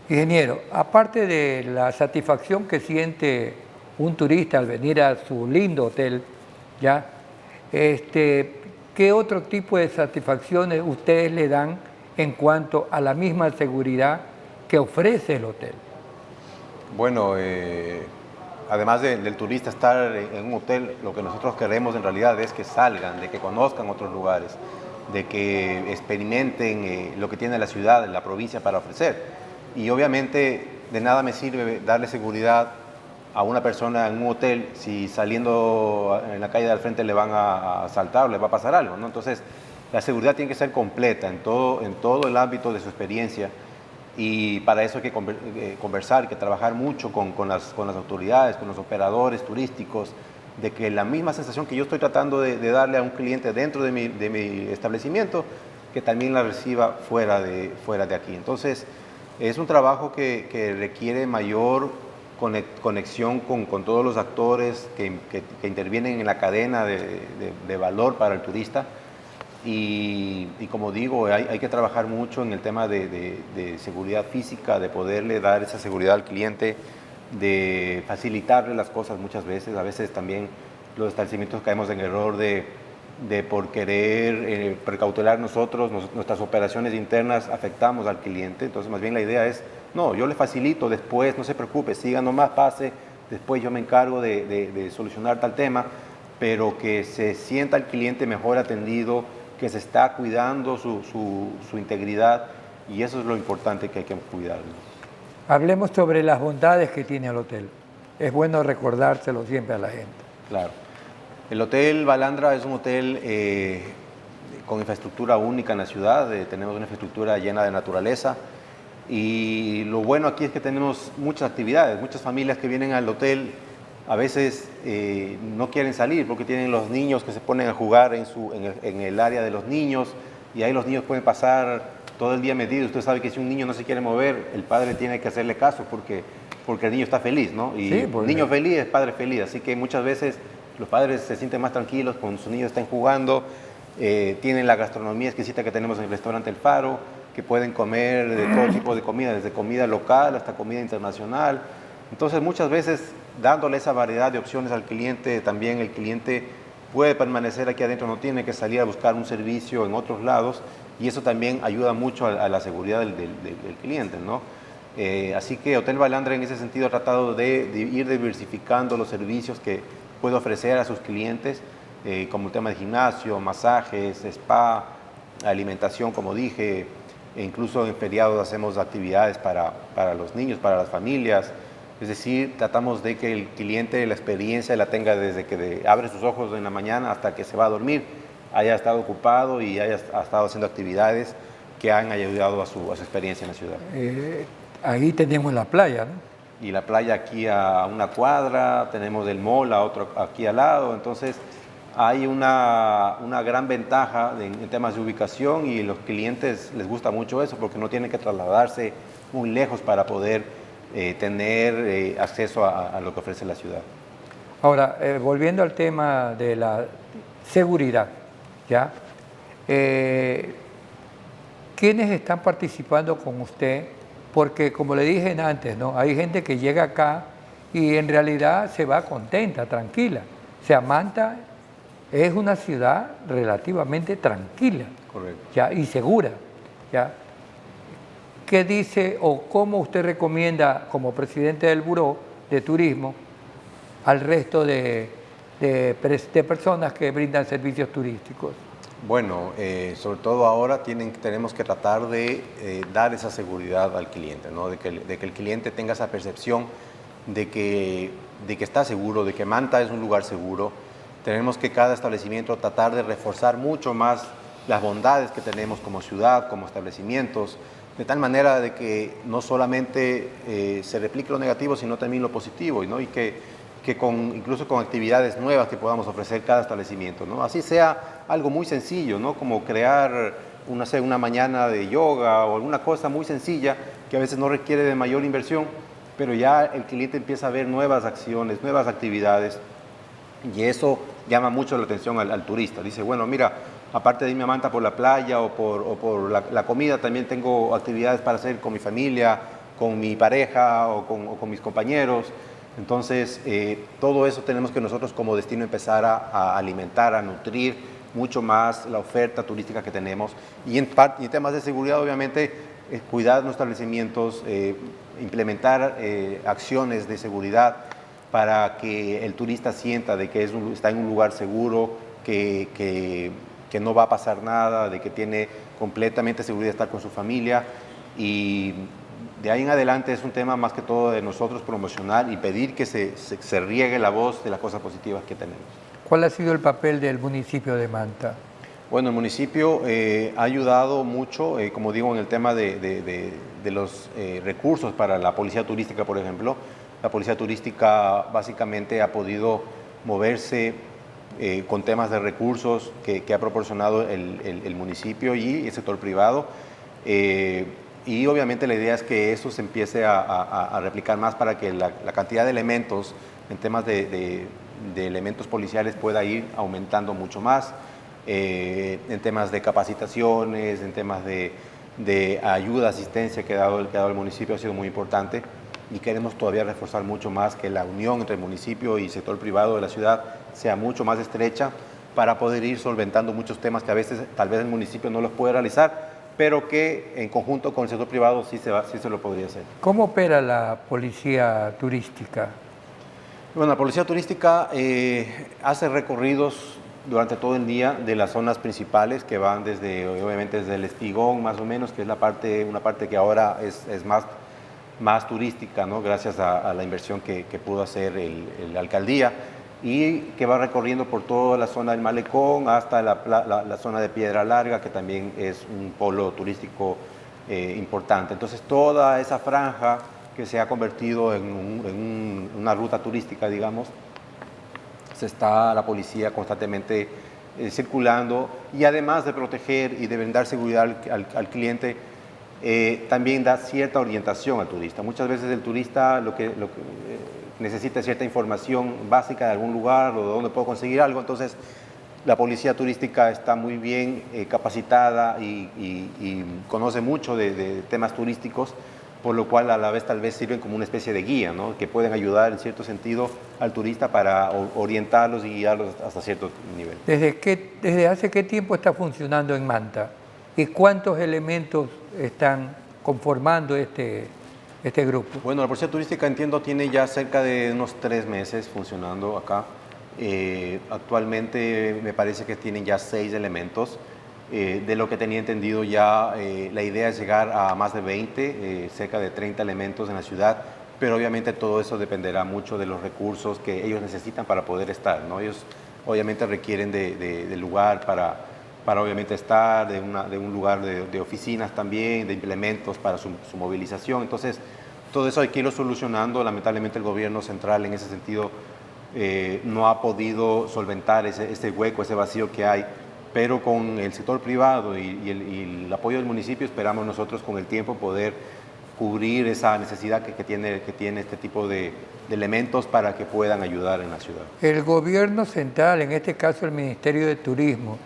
Ingeniero, aparte de la satisfacción que siente un turista al venir a su lindo hotel, ¿ya? ¿Qué otro tipo de satisfacciones ustedes le dan en cuanto a la misma seguridad que ofrece el hotel? Bueno, además del turista estar en un hotel, lo que nosotros queremos en realidad es que salgan, de que conozcan otros lugares, de que experimenten lo que tiene la ciudad, la provincia para ofrecer. Y obviamente de nada me sirve darle seguridad a una persona en un hotel si saliendo en la calle de al frente le van a asaltar o le va a pasar algo, ¿no? Entonces, la seguridad tiene que ser completa en todo el ámbito de su experiencia, y para eso hay que conversar, hay que trabajar mucho con las autoridades, con los operadores turísticos, de que la misma sensación que yo estoy tratando de darle a un cliente dentro de mi establecimiento, que también la reciba fuera de aquí. Entonces, es un trabajo que requiere mayor conexión con todos los actores que intervienen en la cadena de valor para el turista. Y como digo, hay que trabajar mucho en el tema de seguridad física, de poderle dar esa seguridad al cliente, de facilitarle las cosas muchas veces. A veces también los establecimientos caemos en error de por querer precautelar nosotros, nuestras operaciones internas afectamos al cliente. Entonces, más bien la idea es, no, yo le facilito después, no se preocupe, siga nomás, pase, después yo me encargo de solucionar tal tema, pero que se sienta el cliente mejor atendido, que se está cuidando su integridad, y eso es lo importante que hay que cuidar. Hablemos sobre las bondades que tiene el hotel. Es bueno recordárselo siempre a la gente. Claro. El Hotel Balandra es un hotel con infraestructura única en la ciudad. Tenemos una infraestructura llena de naturaleza, y lo bueno aquí es que tenemos muchas actividades. Muchas familias que vienen al hotel a veces no quieren salir porque tienen los niños que se ponen a jugar en el área de los niños, y ahí los niños pueden pasar todo el día metidos. Usted sabe que si un niño no se quiere mover, el padre tiene que hacerle caso porque el niño está feliz, ¿no? Y sí, niño feliz es padre feliz. Así que muchas veces los padres se sienten más tranquilos cuando sus niños están jugando. Tienen la gastronomía exquisita que tenemos en el restaurante El Faro, que pueden comer de todo tipo de comida, desde comida local hasta comida internacional. Entonces, muchas veces, dándole esa variedad de opciones al cliente, también el cliente puede permanecer aquí adentro, no tiene que salir a buscar un servicio en otros lados, y eso también ayuda mucho a la seguridad del cliente, ¿no? Así que Hotel Balandra en ese sentido ha tratado de ir diversificando los servicios que puede ofrecer a sus clientes, como el tema de gimnasio, masajes, spa, alimentación, como dije, e incluso en feriados hacemos actividades para los niños, para las familias. Es decir, tratamos de que el cliente la experiencia la tenga desde que abre sus ojos en la mañana hasta que se va a dormir, haya estado ocupado y haya estado haciendo actividades que han ayudado a su experiencia en la ciudad. Ahí tenemos la playa, ¿no? Y la playa aquí a una cuadra, tenemos el mall a otro aquí al lado. Entonces hay una gran ventaja en temas de ubicación, y los clientes les gusta mucho eso porque no tienen que trasladarse muy lejos para poder tener acceso a lo que ofrece la ciudad. Ahora, volviendo al tema de la seguridad, ¿ya? ¿Quiénes están participando con usted? Porque, como le dije antes, ¿no? Hay gente que llega acá y en realidad se va contenta, tranquila. O sea, Manta es una ciudad relativamente tranquila. Correcto. ¿Ya? Y segura, ¿ya? ¿Qué dice o cómo usted recomienda, como presidente del Buró de Turismo, al resto de personas que brindan servicios turísticos? Bueno, sobre todo ahora tenemos que tratar de dar esa seguridad al cliente, ¿no? De que el cliente tenga esa percepción de que está seguro, de que Manta es un lugar seguro. Tenemos que cada establecimiento tratar de reforzar mucho más las bondades que tenemos como ciudad, como establecimientos, de tal manera de que no solamente se replique lo negativo, sino también lo positivo, ¿no? Y que incluso con actividades nuevas que podamos ofrecer cada establecimiento, ¿no? Así sea algo muy sencillo, ¿no? Como crear una mañana de yoga o alguna cosa muy sencilla que a veces no requiere de mayor inversión, pero ya el cliente empieza a ver nuevas acciones, nuevas actividades Y eso llama mucho la atención al turista. Dice, bueno, mira, aparte de irme a Manta por la playa o por la comida, también tengo actividades para hacer con mi familia, con mi pareja o con mis compañeros. Entonces, todo eso tenemos que nosotros como destino empezar a alimentar, a nutrir mucho más la oferta turística que tenemos. Y en temas de seguridad, obviamente, cuidar nuestros establecimientos, implementar acciones de seguridad para que el turista sienta de que está en un lugar seguro, que no va a pasar nada, de que tiene completamente seguridad de estar con su familia. Y de ahí en adelante es un tema más que todo de nosotros promocionar y pedir que se riegue la voz de las cosas positivas que tenemos. ¿Cuál ha sido el papel del municipio de Manta? Bueno, el municipio ha ayudado mucho, como digo, en el tema de los recursos para la policía turística, por ejemplo. La policía turística básicamente ha podido moverse con temas de recursos que ha proporcionado el municipio y el sector privado. Y obviamente la idea es que eso se empiece a replicar más para que la cantidad de elementos en temas de elementos policiales pueda ir aumentando mucho más. En temas de capacitaciones, en temas de ayuda, asistencia que ha dado el municipio ha sido muy importante y queremos todavía reforzar mucho más que la unión entre el municipio y sector privado de la ciudad sea mucho más estrecha para poder ir solventando muchos temas que a veces tal vez el municipio no los puede realizar, pero que en conjunto con el sector privado sí se lo podría hacer. ¿Cómo opera la policía turística? Bueno, la policía turística hace recorridos durante todo el día de las zonas principales que van obviamente desde el Espigón más o menos, que es una parte que ahora es más turística, ¿no? Gracias a la inversión que pudo hacer la alcaldía, y que va recorriendo por toda la zona del Malecón hasta la zona de Piedra Larga, que también es un polo turístico importante. Entonces toda esa franja que se ha convertido en una ruta turística, digamos, está la policía constantemente circulando, y además de proteger y de brindar seguridad al cliente, también da cierta orientación al turista. Muchas veces el turista lo que necesita cierta información básica de algún lugar o de dónde puedo conseguir algo, entonces la policía turística está muy bien capacitada y conoce mucho de temas turísticos, por lo cual a la vez tal vez sirven como una especie de guía, ¿no? Que pueden ayudar en cierto sentido al turista para orientarlos y guiarlos hasta cierto nivel. ¿Desde hace qué tiempo está funcionando en Manta? ¿Y cuántos elementos están conformando este grupo? Bueno, la policía turística, entiendo, tiene ya cerca de unos 3 meses funcionando acá. Actualmente me parece que tienen ya 6 elementos. De lo que tenía entendido ya, la idea es llegar a más de 20, cerca de 30 elementos en la ciudad, pero obviamente todo eso dependerá mucho de los recursos que ellos necesitan para poder estar, ¿no? Ellos obviamente requieren de lugar para obviamente estar, de un lugar de oficinas también, de implementos para su movilización. Entonces, todo eso hay que irlo solucionando. Lamentablemente el gobierno central en ese sentido no ha podido solventar ese hueco, ese vacío que hay, pero con el sector privado y el apoyo del municipio esperamos nosotros con el tiempo poder cubrir esa necesidad que tiene este tipo de elementos para que puedan ayudar en la ciudad. El gobierno central, en este caso el Ministerio de Turismo,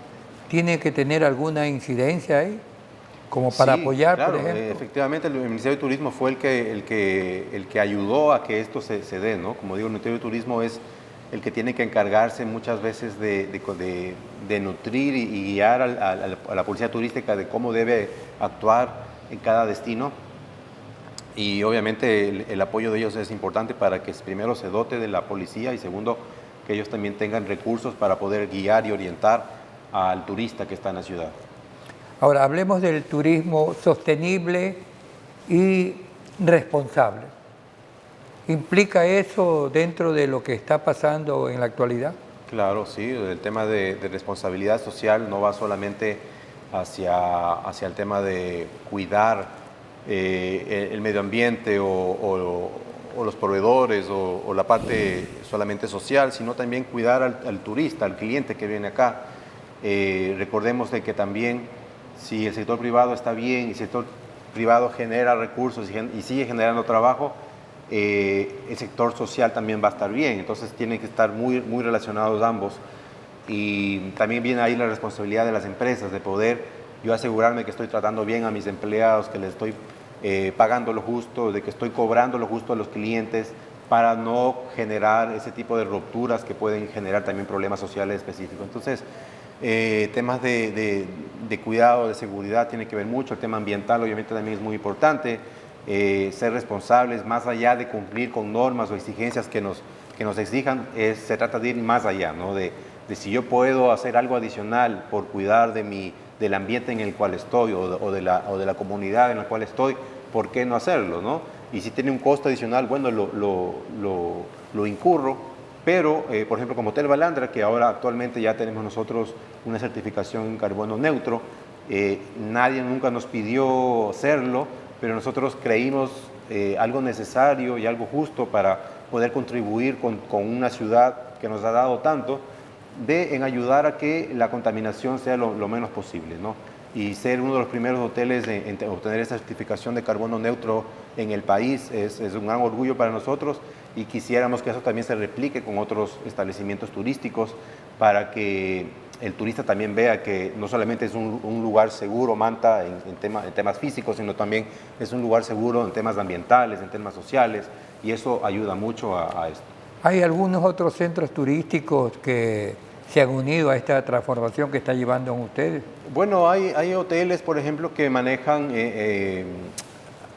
¿tiene que tener alguna incidencia ahí? Como para apoyar, claro, por ejemplo. Efectivamente, el Ministerio de Turismo fue el que ayudó a que esto se dé, ¿no? Como digo, el Ministerio de Turismo es el que tiene que encargarse muchas veces de nutrir y guiar a la policía turística de cómo debe actuar en cada destino. Y obviamente el apoyo de ellos es importante para que primero se dote de la policía y segundo, que ellos también tengan recursos para poder guiar y orientar al turista que está en la ciudad. Ahora, hablemos del turismo sostenible y responsable. ¿Implica eso dentro de lo que está pasando en la actualidad? Claro, sí, el tema de responsabilidad social no va solamente hacia el tema de cuidar el medio ambiente o los proveedores o la parte solamente social, sino también cuidar al turista, al cliente que viene acá. Recordemos de que también si el sector privado está bien y el sector privado genera recursos y sigue generando trabajo, el sector social también va a estar bien. Entonces tienen que estar muy relacionados ambos. Y también viene ahí la responsabilidad de las empresas de poder yo asegurarme que estoy tratando bien a mis empleados, que les estoy pagando lo justo, de que estoy cobrando lo justo a los clientes, para no generar ese tipo de rupturas que pueden generar también problemas sociales específicos. Entonces, temas de cuidado, de seguridad tiene que ver mucho. El tema ambiental obviamente también es muy importante. Ser responsables, más allá de cumplir con normas o exigencias que nos exijan, se trata de ir más allá, ¿no? De si yo puedo hacer algo adicional por cuidar del ambiente en el cual estoy o de la comunidad en la cual estoy, ¿por qué no hacerlo, no? Y si tiene un costo adicional, bueno, lo incurro, pero, por ejemplo, como Hotel Balandra, que ahora actualmente ya tenemos nosotros una certificación en carbono neutro, nadie nunca nos pidió hacerlo, pero nosotros creímos algo necesario y algo justo para poder contribuir con una ciudad que nos ha dado tanto, en ayudar a que la contaminación sea lo menos posible, ¿no? Y ser uno de los primeros hoteles en obtener esa certificación de carbono neutro en el país es un gran orgullo para nosotros, y quisiéramos que eso también se replique con otros establecimientos turísticos para que el turista también vea que no solamente es un lugar seguro, Manta, en temas físicos, sino también es un lugar seguro en temas ambientales, en temas sociales, y eso ayuda mucho a esto. ¿Hay algunos otros centros turísticos que se han unido a esta transformación que está llevando ustedes? Bueno, hay hoteles, por ejemplo, que manejan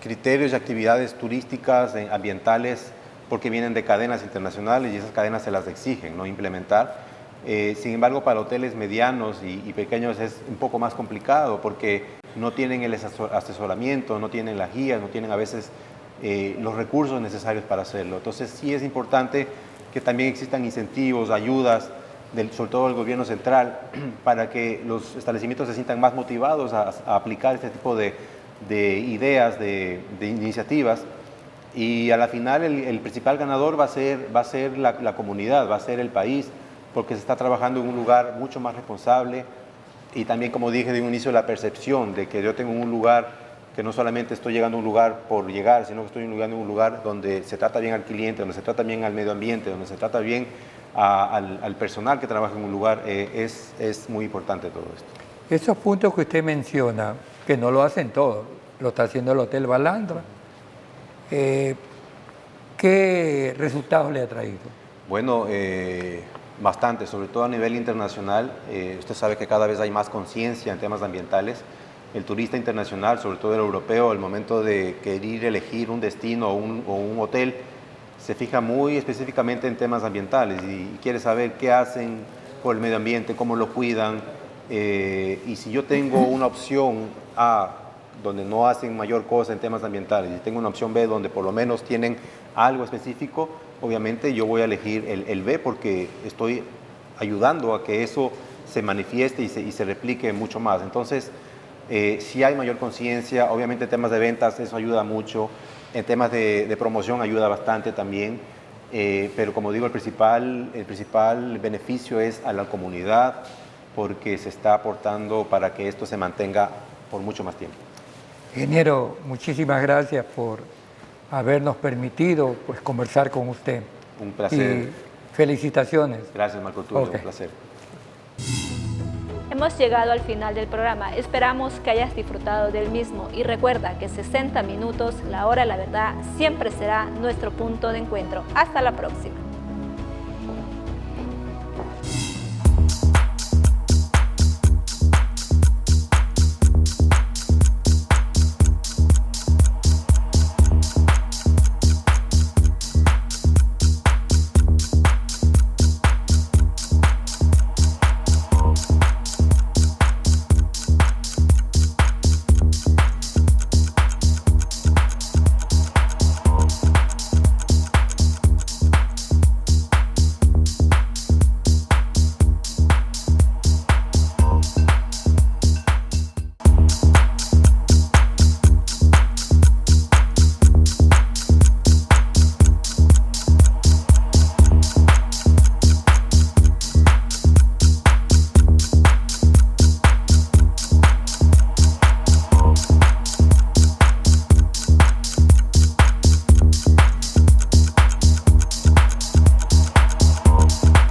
criterios y actividades turísticas, ambientales, porque vienen de cadenas internacionales y esas cadenas se las exigen, ¿no?, implementar. Sin embargo, para hoteles medianos y pequeños es un poco más complicado porque no tienen el asesoramiento, no tienen las guías, no tienen a veces los recursos necesarios para hacerlo. Entonces sí es importante que también existan incentivos, ayudas, sobre todo del gobierno central, para que los establecimientos se sientan más motivados a aplicar este tipo de ideas, de iniciativas. Y a la final el principal ganador va a ser la comunidad, va a ser el país, porque se está trabajando en un lugar mucho más responsable, y también, como dije de un inicio, la percepción de que yo tengo un lugar que no solamente estoy llegando a un lugar por llegar, sino que estoy llegando a un lugar donde se trata bien al cliente, donde se trata bien al medio ambiente, donde se trata bien al personal que trabaja en un lugar. Es muy importante todo esto. Esos puntos que usted menciona, que no lo hacen todos, lo está haciendo el Hotel Balandra, ¿qué resultados le ha traído? Bueno, bastante, sobre todo a nivel internacional. Usted sabe que cada vez hay más conciencia en temas ambientales. El turista internacional, sobre todo el europeo, al momento de querer elegir un destino o un hotel, se fija muy específicamente en temas ambientales y quiere saber qué hacen por el medio ambiente, cómo lo cuidan. Y si yo tengo una opción A, donde no hacen mayor cosa en temas ambientales, y tengo una opción B, donde por lo menos tienen algo específico, obviamente yo voy a elegir el B, porque estoy ayudando a que eso se manifieste y se replique mucho más. Entonces, si hay mayor conciencia, obviamente en temas de ventas eso ayuda mucho, en temas de promoción ayuda bastante también, pero como digo, el principal beneficio es a la comunidad, porque se está aportando para que esto se mantenga por mucho más tiempo. Ingeniero, muchísimas gracias por habernos permitido conversar con usted. Un placer. Y felicitaciones. Gracias, Marco Tulio, un placer. Hemos llegado al final del programa. Esperamos que hayas disfrutado del mismo y recuerda que 60 minutos, la hora de la verdad, siempre será nuestro punto de encuentro. Hasta la próxima.